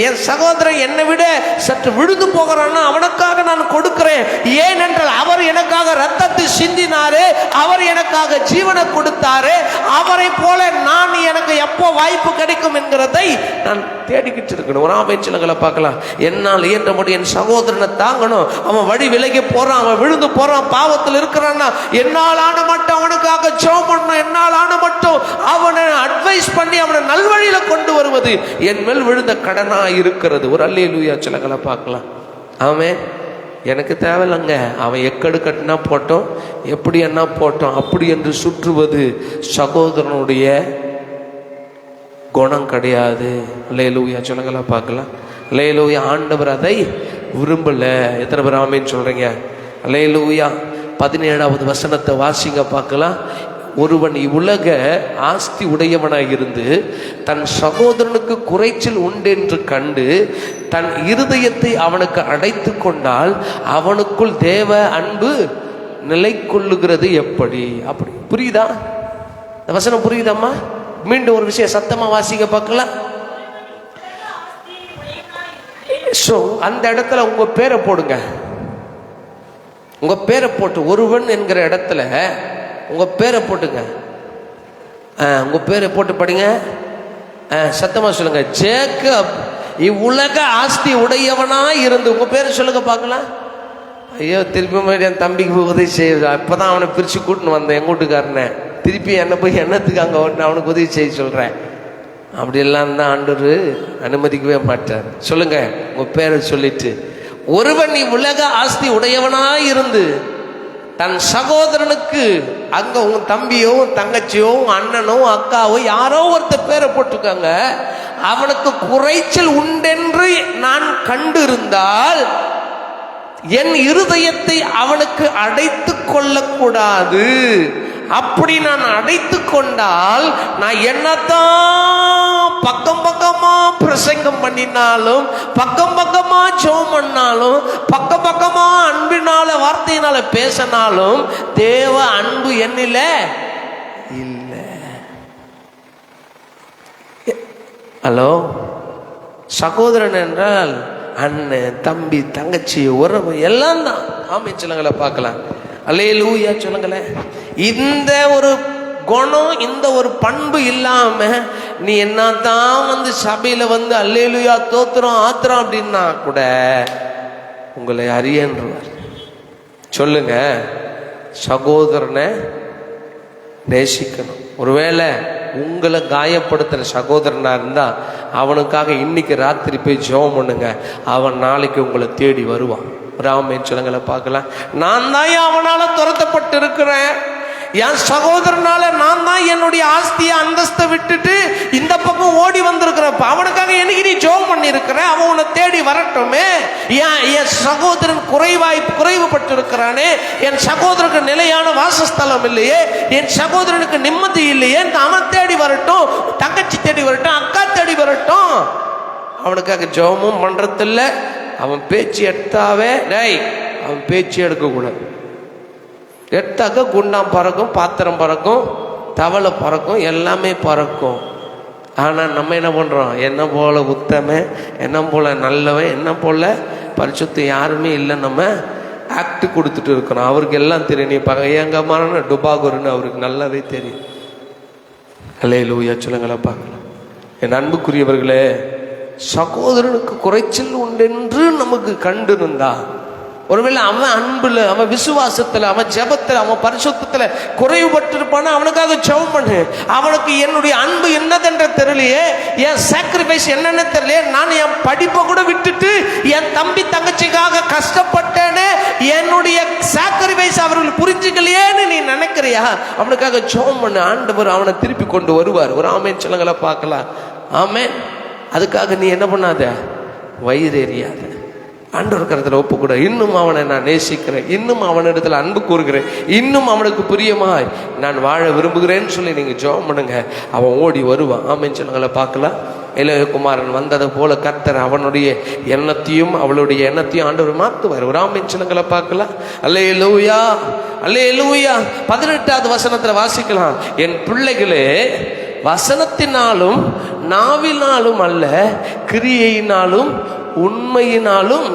[SPEAKER 1] என் சகோதரன் என்னை விட சற்று விழுந்து போகிறான்னா அவனுக்காக நான் கொடுக்கிறேன். ஏனென்றால் அவர் எனக்காக ரத்தத்தை சிந்தினாரு, அவர் எனக்காக ஜீவனை கொடுத்தாரு. அவரை போல நான் எனக்கு எப்போ வாய்ப்பு கிடைக்கும் என்கிறதை நான் தேடிக்கிட்டு இருக்கணும். ஒரு ஆமென் சொல்லுங்களா பார்க்கலாம். என்னால் இயன்றபடி என் சகோதரனை தாங்கணும். அவன் வழி விலகி போறான், அவன் விழுந்து போறான், பாவத்தில் இருக்கிறான்னா என்னால் ஆன மட்டும் அவனுக்காக ஜெபம் பண்ணணும். என்னால் ஆன மட்டும் அவனை அட்வைஸ் பண்ணி அவனை நல்வழியில கொண்டு வருவது என் மேல் விழுந்த கடன் இருக்கிறது. ஒரு அல்லேலூயா சொல்லுங்களா பார்க்கலாம். ஆமென். எனக்கு தேவையில்லைங்க, அவன் எக்கடு கட்டினா போட்டோம், எப்படி என்ன போட்டோம் அப்படி என்று சுற்றுவது சகோதரனுடைய குணம் கிடையாது. அல்லேலூயா சொல்லுங்களா பார்க்கலாம். அல்லேலூயா. ஆண்டவர் அதை விரும்பல. எத்தனை பேர் ஆமென் சொல்றீங்க? அல்லேலூயா. 17வது வசனத்தை வாசிங்க பார்க்கலாம். ஒருவன் இவ்வுலக ஆஸ்தி உடையவனாய் இருந்து தன் சகோதரனுக்கு குறைச்சல் உண்டென்று கண்டு தன் இருதயத்தை அவனுக்கு அடைத்து கொண்டால் அவனுக்குள் தேவ அன்பு நிலை கொள்ளுகிறது எப்படி? அப்படி புரியுதா? இந்த வசனம் புரியுதாம்மா? மீண்டும் ஒரு விஷயம் சத்தமா வாசிக்க பார்க்கலாம். ஸோ அந்த இடத்துல உங்க பேரை போடுங்க. உங்க பேரை போட்டு ஒருவன் என்கிற இடத்துல உங்க பேரை போட்டுங்க. உங்க பேரை போட்டு படிங்க. சத்தமா சொல்லுங்க. ஜேக்கப் இவ்வுலக ஆஸ்தி உடையவனா இருந்து. உங்க பேரை சொல்லுங்க பார்க்கலாம். ஐயோ, திருப்பி என் தம்பிக்கு உதவி செய்ய இப்பதான் அவனை பிரிச்சு கூட்டின்னு வந்தேன் என் வீட்டுக்காரனை. திருப்பி என்ன போய் என்னத்துக்கு அங்கே அவனுக்கு உதவி செய்ய சொல்றேன்? அப்படியெல்லாம் தான் ஆண்டவர் அனுமதிக்கவே மாட்டார். சொல்லுங்க உங்க பேரை சொல்லிட்டு. ஒருவன் இவ்வுலக ஆஸ்தி உடையவனாய் இருந்து தன் சகோதரனுக்கு, அங்க உங்க தம்பியோ தங்கச்சியோ அண்ணனோ அக்காவோ யாரோ ஒருத்தர் பேரை போட்டிருக்காங்க, அவனுக்கு குறைச்சல் உண்டென்று நான் கண்டு இருந்தால் என் இருதயத்தை அவனுக்கு அடைத்து கொள்ளக்கூடாது. அப்படி நான் அடைத்து கொண்டால் நான் என்னத்தான் பக்கம் பக்கமா பிரசங்கம் பண்ணினாலும், பக்கம் பக்கமா ஜெபம் பண்ணாலும், பக்கம் பக்கமா அன்பினால வார்த்தையினால பேசினாலும் தேவ அன்பு என்னில இல்லை. ஹலோ, சகோதரன் என்றால் அண்ணன் தம்பி தங்கச்சி உறவு எல்லாம் தான். ஆமென் சொல்லுங்களே பார்க்கலாம். அல்லேலூயா சொல்லுங்களேன். இந்த ஒரு குணம், இந்த ஒரு பண்பு இல்லாம நீ என்னதான் சபையில அல்லேலூயா தோத்துறோம் ஆத்திரம் அப்படின்னா கூட உங்களை அறியன்றார். சொல்லுங்க, சகோதரனை நேசிக்கணும். ஒருவேளை உங்களை காயப்படுத்துற சகோதரனா இருந்தா அவனுக்காக இன்னைக்கு ராத்திரி போய் ஜெபம் பண்ணுங்க. அவன் நாளைக்கு உங்களை தேடி வருவான். ராமேன் சொல்லுங்களை பார்க்கலாம். நான் தான் அவனால துரத்தப்பட்டு இருக்கிறேன், என் சகோதரனால நான் தான் என்னுடைய ஆஸ்தியை அந்தஸ்தை விட்டுட்டு இந்த பக்கம் ஓடி வந்திருக்கிறப்ப அவனுக்காக எனக்கு நீ ஜெபம் பண்ணி இருக்கிற, அவன் உன்னை தேடி வரட்டுமே. என் சகோதரன் குறைவுபட்டு இருக்கிறானே, என் சகோதரனுக்கு நிலையான வாசஸ்தலம் இல்லையே, என் சகோதரனுக்கு நிம்மதி இல்லையே, அவன் தேடி வரட்டும், தங்கச்சி தேடி வரட்டும், அக்கா தேடி வரட்டும். அவனுக்காக ஜெபமும் பண்றதில்ல. அவன் பேச்சு எடுத்தாவே அவன் பேச்சு எடுக்கக்கூடாது. எடுத்தாக்க குண்டாம் பறக்கும், பாத்திரம் பறக்கும், தவளை பறக்கும், எல்லாமே பறக்கும். ஆனால் நம்ம என்ன பண்ணுறோம்? என்ன போல உத்தமன், என்ன போல நல்லவன், என்ன போல பரிசுத்தம் யாருமே இல்லை. நம்ம ஆக்ட் கொடுத்துட்டு இருக்கிறோம். அவருக்கு எல்லாம் தெரியும். நீ பகையங்கமான டுபாகுருன்னு அவருக்கு நல்லாவே தெரியும். அல்லேலூயா சொல்லுங்களா பார்க்கலாம். என் அன்புக்குரியவர்களே, சகோதரனுக்கு குறைச்சல் உண்டென்று நமக்கு கண்டிருந்தா, ஒருவேளை அவன் அன்புல, அவன் விசுவாசத்துல, அவன் ஜெபத்துல, அவன் பரிசுத்தத்துல குறைவுபட்டிருப்பான அவனுக்காக ஜெபம் பண்ணு. அவனுக்கு என்னுடைய அன்பு என்னதென்ற தெரியலையே, என் சாக்ரிஃபைஸ் என்னன்னு தெரியலையே, நான் என் படிப்பை கூட விட்டுட்டு என் தம்பி தங்கச்சிக்காக கஷ்டப்பட்டேன்னு என்னுடைய சாக்ரிஃபைஸ் அவர்கள் புரிஞ்சுக்கலையேன்னு நீ நினைக்கிறியா? அவனுக்காக ஜெபம் பண்ணு. ஆண்டவர் அவனை திருப்பி கொண்டு வருவார். ஒரு ஆமென் சொல்லுங்களா பார்க்கலாம். ஆமென். அதுக்காக நீ என்ன பண்ணாத, வயிறு எறியாத, ஆண்டவர் கரத்தில் ஒப்புக்கூட. இன்னும் அவனை நான் நேசிக்கிறேன், இன்னும் அவனிடத்தில் அன்பு கூறுகிறேன், இன்னும் அவனுக்கு பிரியமாய் நான் வாழ விரும்புகிறேன்னு சொல்லி நீங்க ஜெபம் பண்ணுங்க. அவன் ஓடி வருவான். ஆமென் சொல்லுங்களா பார்க்கலாம். இளையகுமாரன் வந்ததை போல கர்த்தர் அவனுடைய எண்ணத்தையும் அவளுடைய எண்ணத்தையும் ஆண்டவர் மாற்றுவார். ஒரு ஆமென் சொல்லுங்களா பார்க்கலாம். அல்லேலூயா, அல்லேலூயா. 18வது வசனத்துல வாசிக்கலாம். என் பிள்ளைகளே, வசனத்தினாலும் நாவினாலும் அல்ல, கிரியையினாலும் உண்மையினாலும்.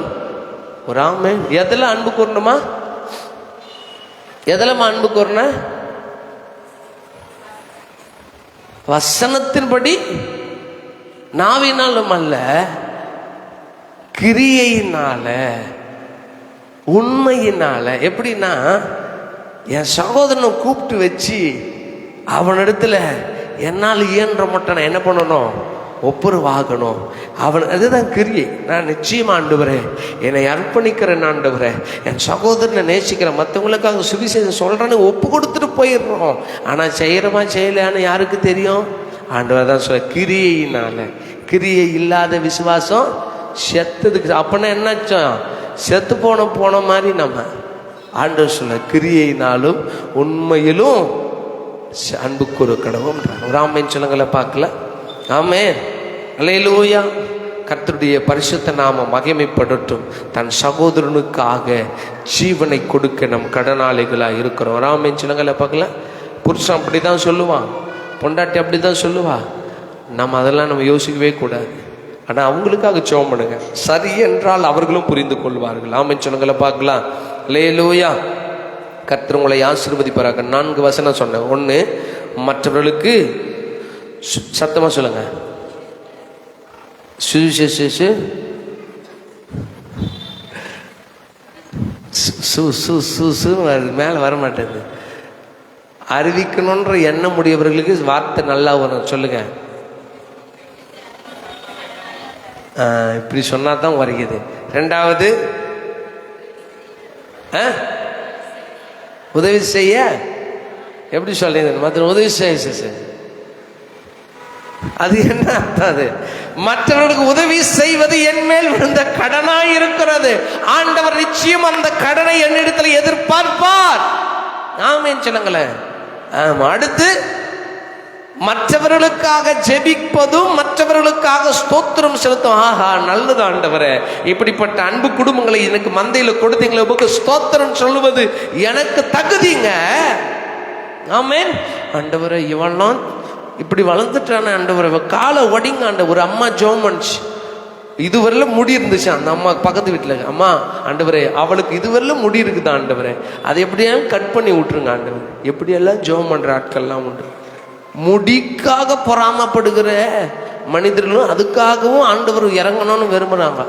[SPEAKER 1] ஒரு ஆமென். எதில் அன்பு கூறணுமா? எதில் அன்பு கூறன? வசனத்தின்படி, நாவினாலும் அல்ல, கிரியையினால, உண்மையினால. எப்படின்னா, என் சகோதரனை கூப்பிட்டு வச்சு அவனிடத்துல என்னால் இயன்ற மட்டும் நான் என்ன பண்ணணும்? ஒப்புரவாகணும். அவன் அதுதான் கிரியை. நான் நிச்சயமா ஆண்டவரே என்னை அர்ப்பணிக்கிறேன், ஆண்டவரே என் சகோதரனை நேசிக்கிறேன், மற்றவங்களுக்காக சுவிசேஷம் சொல்றேன்னு ஒப்பு கொடுத்துட்டு போயிடுறோம். ஆனால் செய்யறோமா செய்யலான்னு யாருக்கு தெரியும்? ஆண்டவர் தான் சொல்ல. கிரியையினால. கிரியை இல்லாத விசுவாசம் செத்ததுக்கு. அப்படின்னா என்னாச்சும்? செத்து போன மாதிரி நம்ம. ஆண்டவர் சொல்ல, கிரியையினாலும் உண்மையிலும் அன்பு கூறு கடவும். ராமேன் சொல்லுங்களை பார்க்கல. ஆமென், அல்லேலூயா. கர்த்தருடைய பரிசுத்த நாமம் மகிமைப்படட்டும். தன் சகோதரனுக்காக ஜீவனை கொடுக்க நம் கடனாளிகளாக இருக்கிறோம். ராமேன் சொல்லுங்களை பார்க்கல. புருஷன் அப்படி தான் சொல்லுவான், பொண்டாட்டி அப்படி தான் சொல்லுவா. நம்ம அதெல்லாம் நம்ம யோசிக்கவே கூடாது. ஆனால் அவங்களுக்காக ஜெபம் பண்ணுங்க. சரி என்றால் அவர்களும் புரிந்து கொள்வார்கள். ஆமென் சொல்லுங்களை பார்க்கலாம். அல்லேலூயா. கர்த்தர் உங்களை ஆசீர்வதிப்பாராக. 4 வசனம் சொன்னேன். 1, மற்றவர்களுக்கு சத்தமாக சொல்லுங்க. மேலே வர மாட்டேங்குது. அறிவிக்கணுன்ற எண்ணம் முடியவர்களுக்கு வார்த்தை நல்லா வரும். சொல்லுங்க. இப்படி சொன்னா தான் வருகிறது. 2வது உதவி செய்ய. எப்படி சொல்றீங்க? மற்ற உதவி செய்ய. அது என்ன அர்த்தம்? அது மற்றவர்களுக்கு உதவி செய்வது என் மேல் விழுந்த கடனாய் இருக்கிறது. ஆண்டவர் நிச்சயம் அந்த கடனை என்னிடத்தில் எதிர்பார்ப்பார். ஆமென் சொல்லுங்களேன். அடுத்து மற்றவர்களுக்காக ஜெபிப்பதும் மற்றவர்களுக்காக ஸ்தோத்திரம் செலுத்தும். ஆஹா, நல்லது ஆண்டவரே, இப்படிப்பட்ட அன்பு குடும்பங்களை எனக்கு மந்தையில் கொடுத்தீங்களே, உமக்கு ஸ்தோத்திரம் சொல்லுவது எனக்கு தகுதிங்க. ஆமென். ஆண்டவரே, இவெல்லாம் இப்படி வளர்ந்துட்டான ஆண்டவரே, காலை ஒடிங்க ஆண்டவர். ஒரு அம்மா ஜெபம் பண்ணுச்சு. இதுவரையிலும் முடி இருந்துச்சு அந்த அம்மா பக்கத்து வீட்டில். அம்மா, ஆண்டவரே, அவளுக்கு இதுவரையிலும் முடி இருக்குது ஆண்டவரே, அதை எப்படியாவது கட் பண்ணி விட்டுருங்க ஆண்டவர். எப்படியெல்லாம் ஜெபம் பண்ணுற ஆட்கள்லாம் உண்டு. முடிக்காக பொறாமப்படுகிற மனிதர்களும் அதுக்காகவும் ஆண்டவர் இறங்கணும்னு விரும்புகிறாங்க.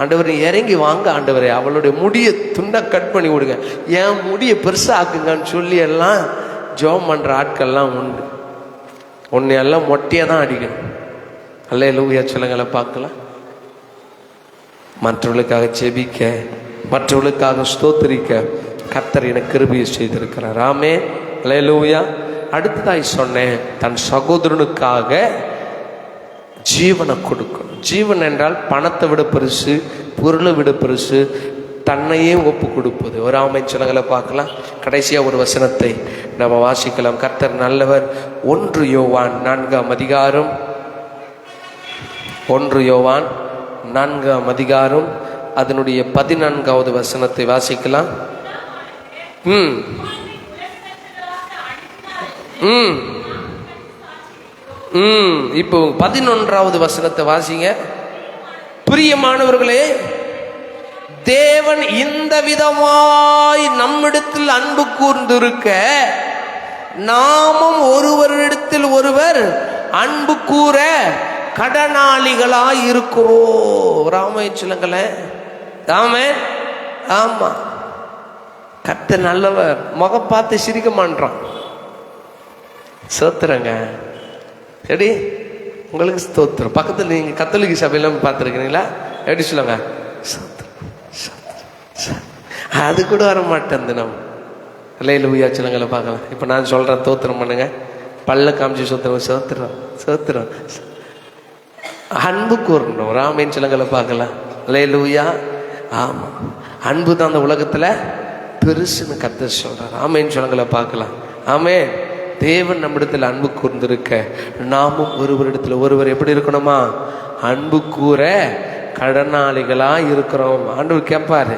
[SPEAKER 1] ஆண்டவர் இறங்கி வாங்க ஆண்டவரே, அவளுடைய முடியை துண்டை கட் பண்ணி விடுங்க, என் முடியை பெருசாக ஆக்குங்கன்னு சொல்லி எல்லாம் ஜெபம் பண்ணுற ஆட்கள்லாம் உண்டு. ஒன்னையெல்லாம் மொட்டையாக தான் அடிக்கணும். அல்லேலூயா சொல்லுங்களை பார்க்கலாம். மற்றவர்களுக்காக ஜெபிக்க, மற்றவர்களுக்காக ஸ்தோத்திரிக்க கர்த்தர் எனக்கு கிருபையை செய்திருக்கிறார். ஆமென், அல்லேலூயா. அடுத்ததாய் சொன்னேன், தன் சகோதரனுக்காக ஜீவனை கொடுக்கும். ஜீவன் என்றால் பணத்தை விட பெருசு, பொருளை விட பெருசு, தன்னையே ஒப்பு கொடுப்பது. ஒரு ஆமென் சொல்லுங்களை பார்க்கலாம். கடைசியாக ஒரு வசனத்தை நம்ம வாசிக்கலாம். கர்த்தர் நல்லவர். 1 யோவான் 4ஆம் அதிகாரம், 1 யோவான் 4ஆம் அதிகாரம் அதனுடைய 14வது வசனத்தை வாசிக்கலாம். இப்போ 11வது வசனத்தை வாசிங்க. பிரியமானவர்களே, தேவன் இந்த விதமாய் நம்மிடத்தில் அன்பு கூர்ந்திருக்க நாமும் ஒருவரிடத்தில் ஒருவர் அன்பு கூற கடனாளிகளாய் இருக்கிறோம். ராமன் சொல்லுங்களேன். ஆமென். ஆமா, கர்த்தர் நல்லவர். முகம் பார்த்து சிரிக்க மாட்டான். ஸ்தோத்திரங்க. எப்படி உங்களுக்கு ஸ்தோத்திரம். பக்கத்தில் நீங்கள் கத்தோலிக்க சபையெல்லாம் பார்த்துருக்கிறீங்களா? எப்படி சொல்லுங்க? அது கூட வர மாட்டேன் நம்ம. அல்லேலூயா சொல்லுங்களை பார்க்கலாம். இப்போ நான் சொல்கிறேன், தோத்திரம் பண்ணுங்க. பல்ல காமிச்சு சோத்திரம், சோத்திரம், சோத்திரம். அன்பு கூறணும். ராமேன் சொல்லுங்களை பார்க்கலாம். அல்லேலூயா. ஆமாம், அன்பு தான் அந்த உலகத்தில் பெருசுன்னு கர்த்தர் சொல்கிறார். ஆமேன் சொல்லுங்களை பார்க்கலாம். ஆமென். தேவன் நம்மிடத்தில் அன்பு கூர்ந்திருக்க நாமும் ஒருவரிடத்தில் ஒருவர் எப்படி இருக்கணுமா? அன்பு கூற கடனாளிகளா இருக்கிறோம். ஆண்டவர் கேட்பாரு,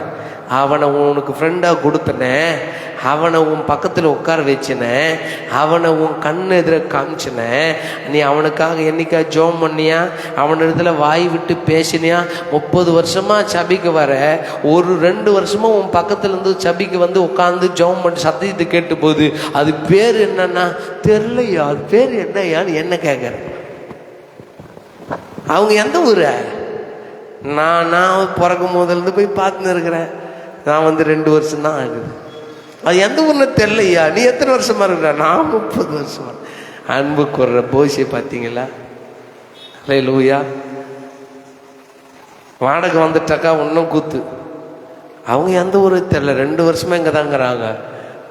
[SPEAKER 1] அவனை உனக்கு ஃப்ரெண்டாக கொடுத்தனே, அவனை உன் பக்கத்தில் உட்கார வச்சினே, அவனை உன் கண்ணு எதிர காமிச்சினே, நீ அவனுக்காக என்னைக்கா ஜெபம் பண்ணியா? அவனிடத்துல வாய் விட்டு பேசினியா? 30 வருஷமா சபைக்கு வர, ஒரு 2 வருஷமா உன் பக்கத்துல இருந்து சபைக்கு வந்து உட்காந்து ஜெபம் பண்ணி சத்தியத்தை கேட்டு போகுது. அது பேர் என்னன்னா தெரியலையா? அது பேர் என்னையான்னு என்ன கேட்குறேன். அவங்க எந்த ஊரு? நான் பிறக்கும் போதிலிருந்து போய் பார்த்துன்னு இருக்கிறேன். நான் வந்து 2 வருஷம் தான் ஆகுது. அது எந்த ஊர்னு தெரியலையா? நீ எத்தனை வருஷமா இருக்கிற? நான் 30 வருஷமா. அன்பு கூர்ற போசியை பார்த்தீங்களா? அல்லேலூயா. வாடகை வந்துட்டாக்கா இன்னும் கூத்து. அவங்க எந்த ஊரு தெரியல, 2 வருஷமா இங்கே தாங்கிறாங்க.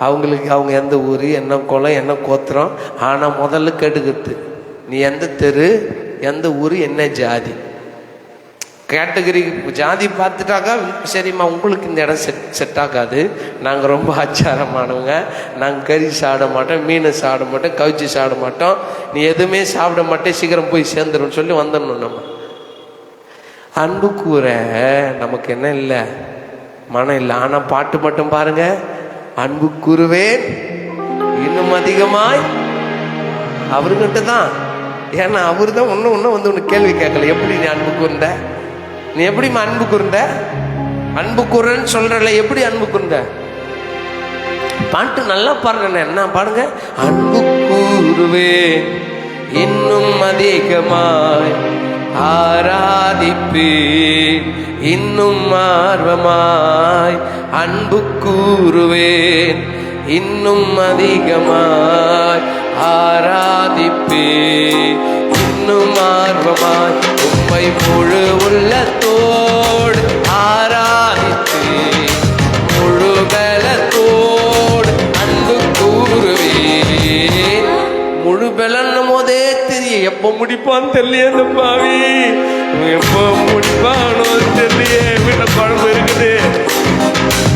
[SPEAKER 1] அவங்களுக்கு அவங்க எந்த ஊர், என்ன குலம், என்ன கோத்திரம். ஆனால் முதல்ல கேட்டுக்கிறது, நீ எந்த தெரு, எந்த ஊர், என்ன ஜாதி. கேட்டகரி ஜாதி பார்த்துட்டாக்கா சரிம்மா உங்களுக்கு இந்த இடம் செட் ஆகாது, நாங்கள் ரொம்ப ஆச்சாரமானவங்க, நாங்கள் கறி சாப்பிட மாட்டோம், மீன் சாப்பிட மாட்டோம், கவிச்சி சாப்பிட மாட்டோம், நீ எதுவுமே சாப்பிட மாட்டேன், சீக்கிரம் போய் சேர்ந்துடும் சொல்லி வந்துடணும். நம்ம அன்பு கூற நமக்கு என்ன இல்லை, மனம் இல்லை. ஆனால் பாட்டு மட்டும் பாருங்க, அன்பு கூறுவேன் இன்னும் அதிகமாய் அவர்கிட்ட தான். ஏன்னா அவரு தான் ஒன்று வந்து ஒன்று கேள்வி கேட்கல, எப்படி நீ அன்பு கூர்ந்த, நீ எப்படிமா அன்பு கூர்ந்த, அன்பு கூறன்னு சொல்றல, எப்படி அன்பு கூர்ந்த? பாட்டு நல்லா பாருங்க, என்ன பாடுங்க, அன்பு கூறுவேன் இன்னும் அதிகமாய் ஆராதிப்பேன் இன்னும் ஆர்வமாய், அன்பு கூறுவேன் இன்னும் அதிகமாய் ஆராதிப்பேன் இன்னும் ஆர்வமாய், உம்மை முழு உள்ளத்தோடு ஆராதிப்பேன் முழு பலத்தோடு அன்பு கூறுவேன். முழு பலன்னும் போதே தெரியும், எப்போ முடிப்பான்னு தெரியல, அந்த பாவி எப்போ முடிப்பானோ தெரியலையே. வீட்டில் குழம்பு இருக்குது,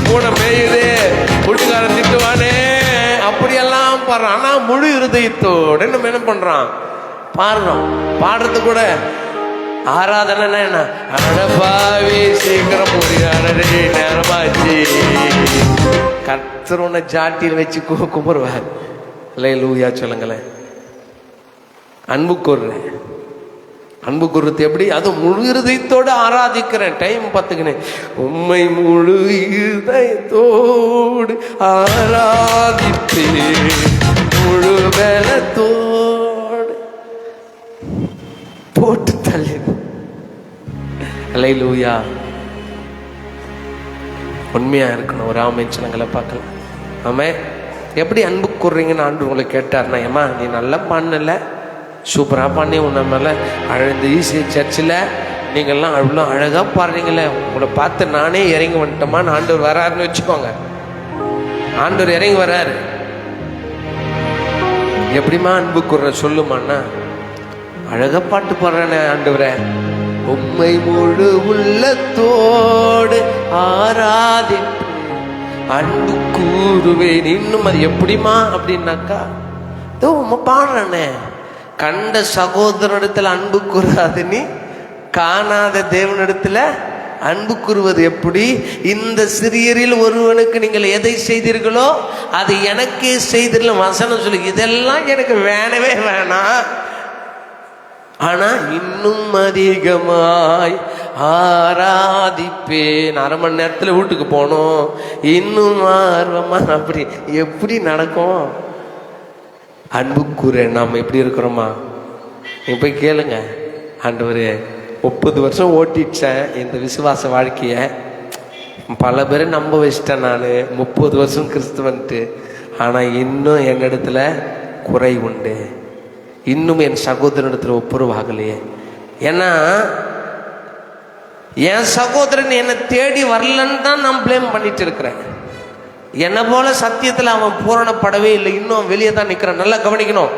[SPEAKER 1] பூனை மேயுது, வீட்டுக்காரன் திட்டுவானே, அப்படியெல்லாம் பாடுறான். ஆனா முழு இருதயத்தோடு நம்ம என்ன பண்றான், பாடுறோம். பாடுறது கூட ஆராதனை என்ன, அடப்பாவி சீக்கிரம் முடியாடே நேரமாச்சு, கர்த்தர் உன்னை ஜாட்டியில் வச்சு கும்பிடுவார். அல்லேலூயா சொல்லுங்களேன். அன்பு கூறுறேன், அன்பு கூறுறது எப்படி, அது முழு இருதயத்தோடு ஆராதிக்கிறேன். டைம் பார்த்துக்கினேன், உம்மை முழு இருதயத்தோடு ஆராதிப்பேன் முழு பலத்தோடு போட்டு தள்ளி. அல்லேலூயா. உண்மையா இருக்கணும். ஒரு ஆமைச்சனங்களை பார்க்கலாம். ஆமே, எப்படி அன்பு கூறுறீங்கன்னு ஆண்டு உங்களை கேட்டார்னா, ஏமா நீ நல்லா பண்ணல, சூப்பராக பண்ணி உன்ன மேலே அழகு ஈஸி சர்ச்சில் நீங்கள்லாம் அவ்வளோ அழகாக பாடுறீங்களே, உங்களை பார்த்து நானே இறங்கி வந்துட்டோமான்னு ஆண்டவர் வராருன்னு வச்சுக்கோங்க. ஆண்டவர் இறங்கி வராரு. எப்படிமா அன்பு கூறுற சொல்லுமாண்ணா, அழகாக பாட்டு பாடுறேனே ஆண்டவரே, உம்மை முழு உள்ளத்தோடு ஆராதிப்பேன் அன்பு கூறுவேன் இன்னும். அது எப்படிமா அப்படின்னாக்கா, இதோ உம்மை பாடுறேனே, கண்ட சகோதரனிடத்துல அன்பு கூறாது, நீ காணாத தேவனிடத்துல அன்பு கூறுவது எப்படி? இந்த சிறியரில் ஒருவனுக்கு நீங்கள் எதை செய்தீர்களோ அது எனக்கே செய்தீர்கள் வசனம் சொல்லி. இதெல்லாம் எனக்கு வேணவே வேணாம், ஆனா இன்னும் அதிகமாய் ஆராதிப்பேன். 1/2 மணி நேரத்துல வீட்டுக்கு போனோம், இன்னும் ஆர்வமா. அப்படி எப்படி நடக்கும்? அன்பு கூற நாம் எப்படி இருக்கிறோமா? நீங்க போய் கேளுங்க, ஆண்டவரே 30 வருஷம் ஓட்டிட்டேன் இந்த விசுவாச வாழ்க்கைய, பல பேரை நம்ப வச்சிட்டேன் நான் 30 வருஷம் கிறிஸ்துவன்ட்டு, ஆனா இன்னும் என்னிடத்துல குறை உண்டு, இன்னும் என் சகோதரனிடத்துல ஒப்புரவாகலையே. ஏன்னா என் சகோதரன் என்னை தேடி வரலன்னு தான் நான் பிளேம் பண்ணிட்டு இருக்கிறேன். என்னை போல சத்தியத்தில் அவன் பூரணப்படவே இல்லை, இன்னும் வெளியே தான் நிற்கிறான். நல்லா கவனிக்கணும்.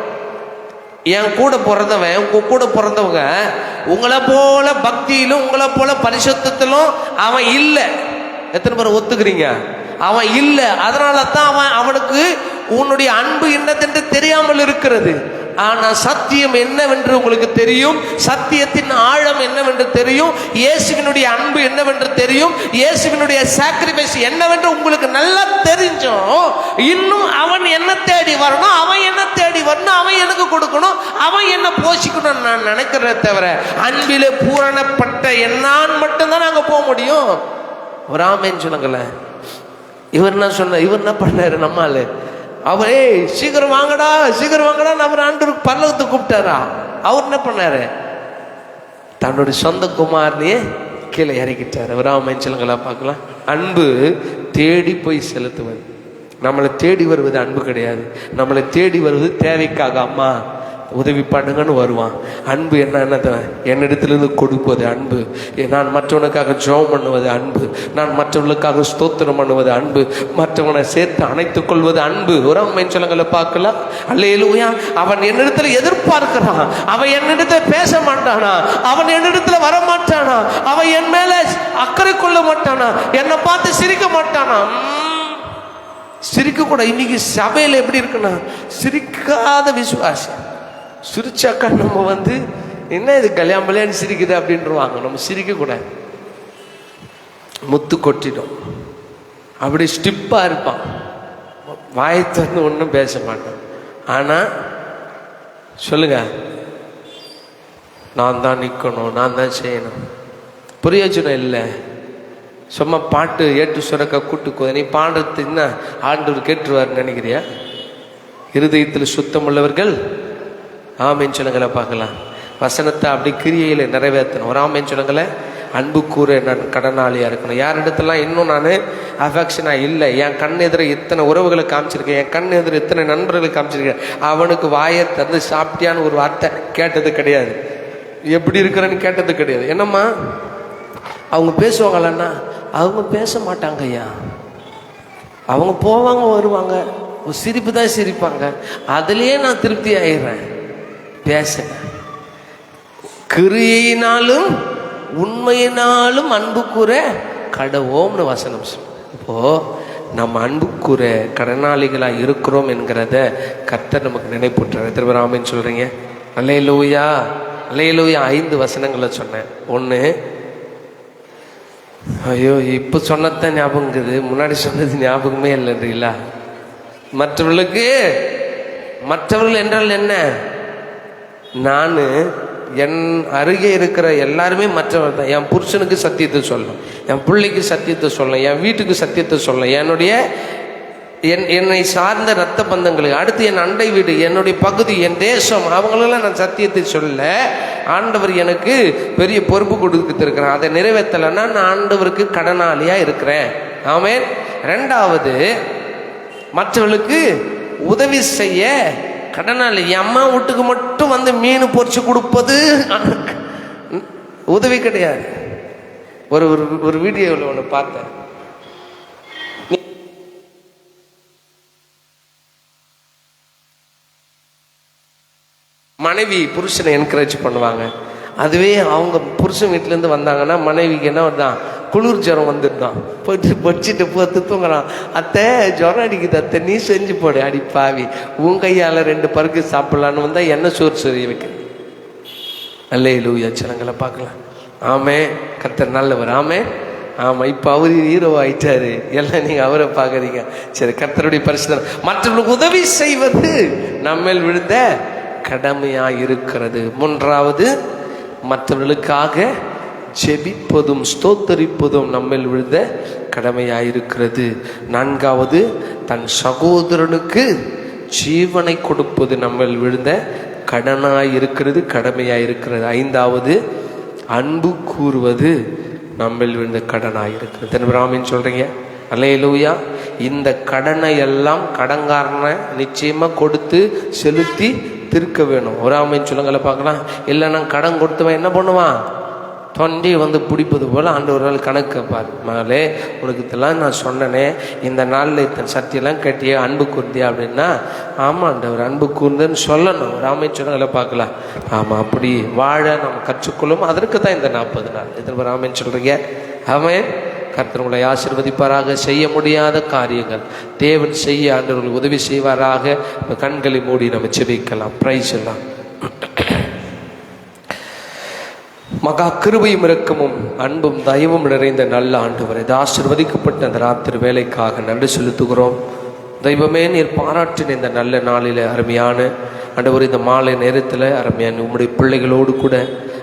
[SPEAKER 1] என் கூட பிறந்தவன், உங்க கூட பிறந்தவங்க உங்களை போல பக்தியிலும் உங்களை போல பரிசுத்தத்திலும் அவன் இல்லை. எத்தனை பேர் ஒத்துக்கிறீங்க? அவன் இல்லை. அதனால தான் அவனுக்கு உன்னுடைய அன்பு என்னதென்று தெரியாமல் இருக்கிறது. ஆனா சத்தியம் என்னவென்று உங்களுக்கு தெரியும், சத்தியத்தின் ஆழம் என்னவென்று தெரியும், இயேசுவினுடைய அன்பு என்னவென்று தெரியும், இயேசுவினுடைய சாக்ரிஃபைஸ் என்னவென்று உங்களுக்கு நல்லா தெரிஞ்சோம். இன்னும் அவன் என்ன தேடி வரணும், அவன் என்ன தேடி வரணும், அவன் எனக்கு கொடுக்கணும், அவன் என்ன போஷிக்கணும் நான் நினைக்கிறத தவிர அன்பிலே பூரணப்பட்ட என்னான் மட்டும்தான் நாங்க போக முடியும். ஒரு ஆமேன்னு சொல்லுங்களேன். இவர் என்ன சொன்ன, இவர் என்ன பண்ணாரு நம்மால, அவரே சீக்கிரம் வாங்கடா சீக்கிரம் வாங்கடா அவர் ஆண்டவருக்கு பரலோகத்துக்கு கூப்பிட்டாரா. அவர் என்ன பண்ணாரு, தன்னுடைய சொந்த குமாரனையே கீழே இறக்கிட்டாரு. அவர் ஆமேன்னு சொல்லுங்களா பார்க்கலாம். அன்பு தேடி போய் செலுத்துவது. நம்மளை தேடி வருவது அன்பு கிடையாது. நம்மளை தேடி வருவது தேவைக்காக, அம்மா உதவி பண்ணுங்கன்னு வருவான். அன்பு என்னது? என்னிடத்திலிருந்து கொடுப்பது அன்பு. நான் மற்றவனுக்காக ஜெபம் பண்ணுவது அன்பு. நான் மற்றவர்களுக்காக ஸ்தோத்திரம் பண்ணுவது அன்பு. மற்றவனை சேர்த்து அணைத்துக் கொள்வது அன்பு. ஒரு அம்மைன்னு சொல்லுங்கள பார்க்கலாம். அல்லேலூயா. அவன் என்னிடத்துல எதிர்பார்க்கிறான். அவன் என்னிடத்துல பேச மாட்டானா? அவன் என்னிடத்துல வர மாட்டானா? அவன் என் மேல அக்கறை கொள்ள மாட்டானா? என்னை பார்த்து சிரிக்க மாட்டானா? சிரிக்க கூட. இன்னைக்கு சபையில் எப்படி இருக்குன்னா, சிரிக்காத விசுவாசி. சிரிச்சாக்கா நம்ம என்ன இது கல்யாணம் சிரிக்குது அப்படின்ட்டுருவாங்க. நம்ம சிரிக்க கூடாது. முத்து கொட்டிடும். அப்படி ஸ்டிப்பா இருப்பான். வாயை திறந்து ஒன்றும் பேச மாட்டான். ஆனா சொல்லுங்க, நான் தான் நிற்கணும், நான் தான் செய்யணும். பிரயோஜனம் இல்லை. சும்மா பாட்டு ஏட்டு சுரக்க கூட்டுக்கோ. நீ பாடுறது என்ன ஆண்டவர் கேட்டுருவார் நினைக்கிறியா? இருதயத்தில் சுத்தம் உள்ளவர்கள் ஆமேன்னு சொல்லுங்கள பார்க்கலாம். வசனத்தை அப்படி கிரியையில நிறைவேற்றணும். ஒரு ஆமேன்னு சொல்லுங்கள. அன்பு கூற நான் கடனாளியா இருக்கணும். யாரிடத்தெல்லாம் இன்னும் நான் அஃபெக்ஷனா இல்லை, என் கண் எதிர இத்தனை உறவுகளை காமிச்சிருக்கேன், என் கண் எதிர இத்தனை நண்பர்களை காமிச்சிருக்கேன், அவனுக்கு வாயை திறந்து சாப்பிட்டியான்னு ஒரு வார்த்தை கேட்டது கிடையாது. எப்படி இருக்கிறேன்னு கேட்டது கிடையாது. என்னம்மா அவங்க பேசுவாங்களன்னா? அவங்க பேச மாட்டாங்க ஐயா. அவங்க போவாங்க வருவாங்க, சிரிப்பு தான் சிரிப்பாங்க. அதுலயே நான் திருப்தி ஆயிடுறேன். பேசுங்க. கிரியையினாலும் உண்மையினாலும் அன்பு கூற கடவோம்னு வசனம் சொல்லுங்க. இப்போ நம்ம அன்பு கூற கடனாளிகளா இருக்கிறோம் என்கிறத கர்த்தர் நமக்கு நினைப்பூட்டுறார். திருவராமன் சொல்றீங்க. அல்லேலூயா, அல்லேலூயா. 5 வசனங்களை சொன்னேன். 1, ஐயோ இப்போ சொன்னதான் ஞாபகம் இருக்குது, முன்னாடி சொன்னது ஞாபகமே இல்லைன்றீங்களா? மற்றவர்கள் என்றால் என்ன? நான் என் அருகே இருக்கிற எல்லாருமே மற்றவர் தான். என் புருஷனுக்கு சத்தியத்தை சொல்லணும், என் பிள்ளைக்கு சத்தியத்தை சொல்லணும், என் வீட்டுக்கு சத்தியத்தை சொல்லணும், என்னை சார்ந்த இரத்த பந்தங்களுக்கு, அடுத்து என் அண்டை வீடு, என்னுடைய பகுதி, என் தேசம், அவங்களெல்லாம் நான் சத்தியத்தை சொல்ல ஆண்டவர் எனக்கு பெரிய பொறுப்பு கொடுத்துருக்கிறேன். அதை நிறைவேற்றலைன்னா நான் ஆண்டவருக்கு கடனாளியா இருக்கிறேன். ஆமென். 2வது, மற்றவர்களுக்கு உதவி செய்ய கடனாளி. என் அம்மா வீட்டுக்கு மட்டும் மீன் பொறிச்சு கொடுப்பது உதவி கிடையாது. ஒரு வீடியோவில் ஒன்று பார்த்தேன். மனைவி புருஷனை என்கரேஜ் பண்ணுவாங்க. அதுவே அவங்க புருஷன் வீட்டிலேருந்து வந்தாங்கன்னா மனைவிக்கு என்ன வருதான்? குளிர் ஜுரம் வந்துருந்தான். போயிட்டு வச்சுட்டு போத்து தூங்குறான். அத்தை ஜுரம் அடிக்குது, அத்தை நீ செஞ்சு போடு. அடி பாவி, உன் கையால் 2 பருக்கு சாப்பிடலான்னு வந்தால் என்ன சோறு சொல்லி வைக்க. அல்லேலூயா. ஜனங்களை பார்க்கலாம். ஆமே, கர்த்தர் நல்லவர். ஆமே, ஆமாம். இப்போ அவரு ஹீரோ ஆயிட்டாரு. எல்லாம் நீங்கள் அவரை பார்க்குறீங்க. சரி, கர்த்தருடைய பரிசுத்தம். மற்றவர்களுக்கு உதவி செய்வது நம்மேல் விழுந்த கடமையாக இருக்கிறது. 3வது, மற்றவர்களுக்காக ஜெபிப்பதும் ஸ்தோத்தரிப்பதும் நம்மில் விழுந்த கடமையாக இருக்கிறது. 4வது, தன் சகோதரனுக்கு ஜீவனை கொடுப்பது நம்மில் விழுந்த கடனாய் இருக்கிறது, கடமையாக இருக்கிறது. 5வது, அன்பு கூறுவது நம்மில் விழுந்த கடனாய் இருக்கிறது. பிராமின் சொல்றீங்க. அல்லேலூயா. இந்த கடனை எல்லாம் கடன்காரனை நிச்சயமா கொடுத்து செலுத்தி திருக்க வேணும். ஒரு ஆமைன்னு சொல்லுங்கள பார்க்கலாம். இல்லைன்னா கடன் கொடுத்தவன் என்ன பண்ணுவான்? தொண்டி பிடிப்பது போல் ஆண்டவர் நாள் கணக்கு பார். மகளே, உனக்கு இதெல்லாம் நான் சொன்னனே, இந்த நாளில் இத்தனை சத்தியெல்லாம் கட்டியே அன்பு கூர்ந்தியா அப்படின்னா, ஆமாம் ஆண்டவர் அன்பு கூர்ந்துன்னு சொல்லணும். ஒரு ஆமைன்னு சொல்லுங்கள பார்க்கலாம். ஆமாம், அப்படி வாழ நம்ம கற்றுக்கொள்ளும். அதற்கு தான் இந்த 40 நாள். எத்தனை ஆமைன்னு சொல்றீங்க? ஆமென். கர்த்தர் உங்களை ஆசீர்வதிப்பாராக. செய்ய முடியாத காரியங்கள் தேவன் செய்ய ஆண்டவர்கள் உதவி செய்வாராக. கண்களை மூடி நம்ம ஜெபிக்கலாம். பிரைஸ் எல்லாம். மகா கிருபையும் இரக்கமும் அன்பும் தயவும் நிறைந்த நல்ல ஆண்டவரே, ஆசீர்வதிக்கப்பட்ட அந்த ராத்திரி வேலைக்காக நன்றி செலுத்துகிறோம். தெய்வமே, நீர் பாராட்டின இந்த நல்ல நாளில் அருமையான ஆண்டவர், இந்த மாலை நேரத்தில் அருமையான உம்முடைய பிள்ளைகளோடு கூட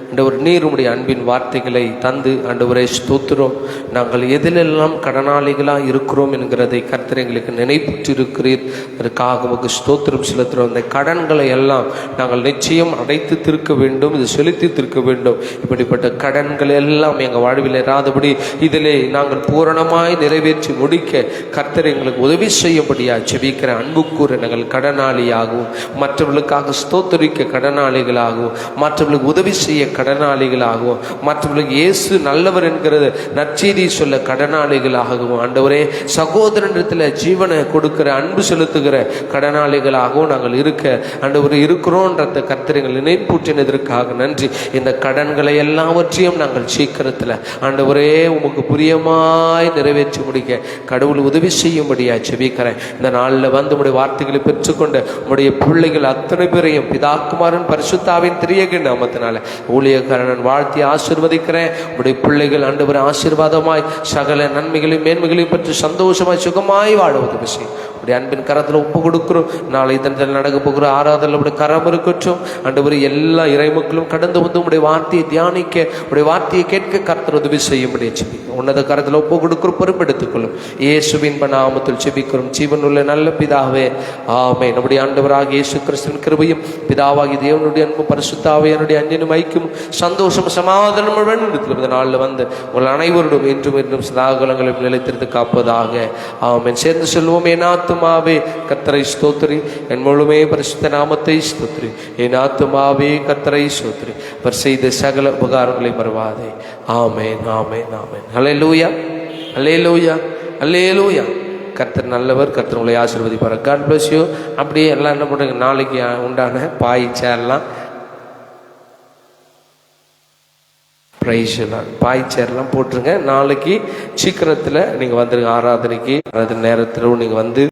[SPEAKER 1] ஆண்டவர் நீர் உம்முடைய அன்பின் வார்த்தைகளை தந்து ஆண்டவரே ஸ்தோத்திரம். நாங்கள் எதிலெல்லாம் கடனாளிகளாக இருக்கிறோம் என்கிறதை கர்த்தர் எங்களுக்கு நினைப்பூற்றிருக்கிறீர். அதற்காக உமக்கு ஸ்தோத்திரம் செலுத்துகிறோம். அந்த கடன்களை எல்லாம் நாங்கள் நிச்சயம் அடைத்து திருக்க வேண்டும், இது செலுத்தி திருக்க வேண்டும். இப்படிப்பட்ட கடன்கள் எல்லாம் எங்கள் வாழ்வில் இராதபடி இதிலே நாங்கள் பூரணமாய் நிறைவேற்றி முடிக்க கர்த்தர் எங்களுக்கு உதவி செய்யும்படியாக ஜெபிக்கிற அன்புக்கூற நாங்கள் கடனாளியாகவும், மற்றவர்களுக்காக ஸ்தோத்தரிக்க கடனாளிகளாகவும், மற்றவர்களுக்கு உதவி செய்ய கடனாளிகளாகவும், மற்றவர்களுக்கு இயேசு நல்லவர் என்கிறது நற்செய்தி சொல்ல கடனாளிகளாகவும், ஆண்டவரே சகோதரனிடத்தில் ஜீவனை கொடுக்கிற அன்பு செலுத்துகிற கடனாளிகளாகவும் நாங்கள் இருக்க ஆண்டவரே இருக்கிறோன்றத கர்த்தர் எங்கள் நினைப்பூற்றினதற்காக நன்றி. இந்த கடன்களை எல்லாவற்றையும் நாங்கள் சீக்கிரத்தில் ஆண்டவரே உமக்கு புரியமாய் நிறைவேற்றி முடிக்க கடவுள் உதவி செய்யும்படியா ஜெபிக்கிறேன். இந்த நாளில் வந்து உடைய வார்த்தைகளை பெற்றுக்கொண்ட உடைய பிள்ளைகள் அத்தனை பேரையும் பிதாகுமாரன் பரிசுத்தாவின் திரியக நாமத்தினால ஊழியக்காரன் வாழ்த்தி ஆசீர்வதிக்கிறேன். உடைய பிள்ளைகள் ஆண்டவரே ஆசீர்வாதமாய் சகல நன்மைகளையும் மேன்மைகளையும் பற்றி சந்தோஷமாய் சுகமாய் வாழ உதவி செய்யும். உடைய அன்பின் கரத்தில் ஒப்பு கொடுக்கிறோம். நாளை தினத்தில் நடக்க போகிற ஆராதனை உடைய கரம் இருக்கட்டும். ஆண்டவரே எல்லா இறைமக்களும் கடந்து வந்து உடைய வார்த்தையை தியானிக்க, உடைய வார்த்தையை கேட்க கர்த்தர் உதவி செய்யும்படியே செபிக்கிறோம். உன்னத கரத்தில் ஒப்பு கொடுக்கிறோம். பொறுப்பெடுத்துக்கொள்ளும் இயேசுவின் நாமத்தில் செபிக்கிறோம் ஜீவனுள்ள நல்ல பிதாவே, ஆமென். நம்முடைய ஆண்டவராக இயேசு கிறிஸ்துவின் கிருபையும் பிதாவாகி தேவனுடைய அன்பும் பரிசுத்தாவே என்னுடைய அன்பினும் ஐக்கியமும் சந்தோஷம் சமாதானம் நாளில் வந்து உங்கள் அனைவருடும் என்றும் என்றும் சதாகாலங்களும் நிலைத்திருந்து காப்பதாக, ஆமென். சேர்ந்து சொல்வோம். என் ஆத்துமாவே கர்த்தரை ஸ்தோத்திரி, என் முழுமே பரிசுத்த நாமத்தை ஸ்தோத்திரி. என் ஆத்துமாவே கர்த்தரை ஸ்தோத்திரி, அவர் செய்த சகல உபகாரங்களை மறவாதே. ஆமென், ஆமென், ஆமென். ஹல்லேலூயா, ஹல்லேலூயா, ஹல்லேலூயா. கர்த்தர் நல்லவர். கர்த்தர் உங்களை ஆசீர்வதிப்பார். God bless you. அப்படியே எல்லாம் என்ன பண்ணுங்க, நாளைக்கு உண்டான பாய் சேர்லாம் பாய் சேர்லாம் போட்டுருங்க. நாளைக்கு சீக்கிரத்தில் நீங்கள் வந்துருங்க. ஆராதனைக்கு நேரத்தில் நீங்கள் வந்து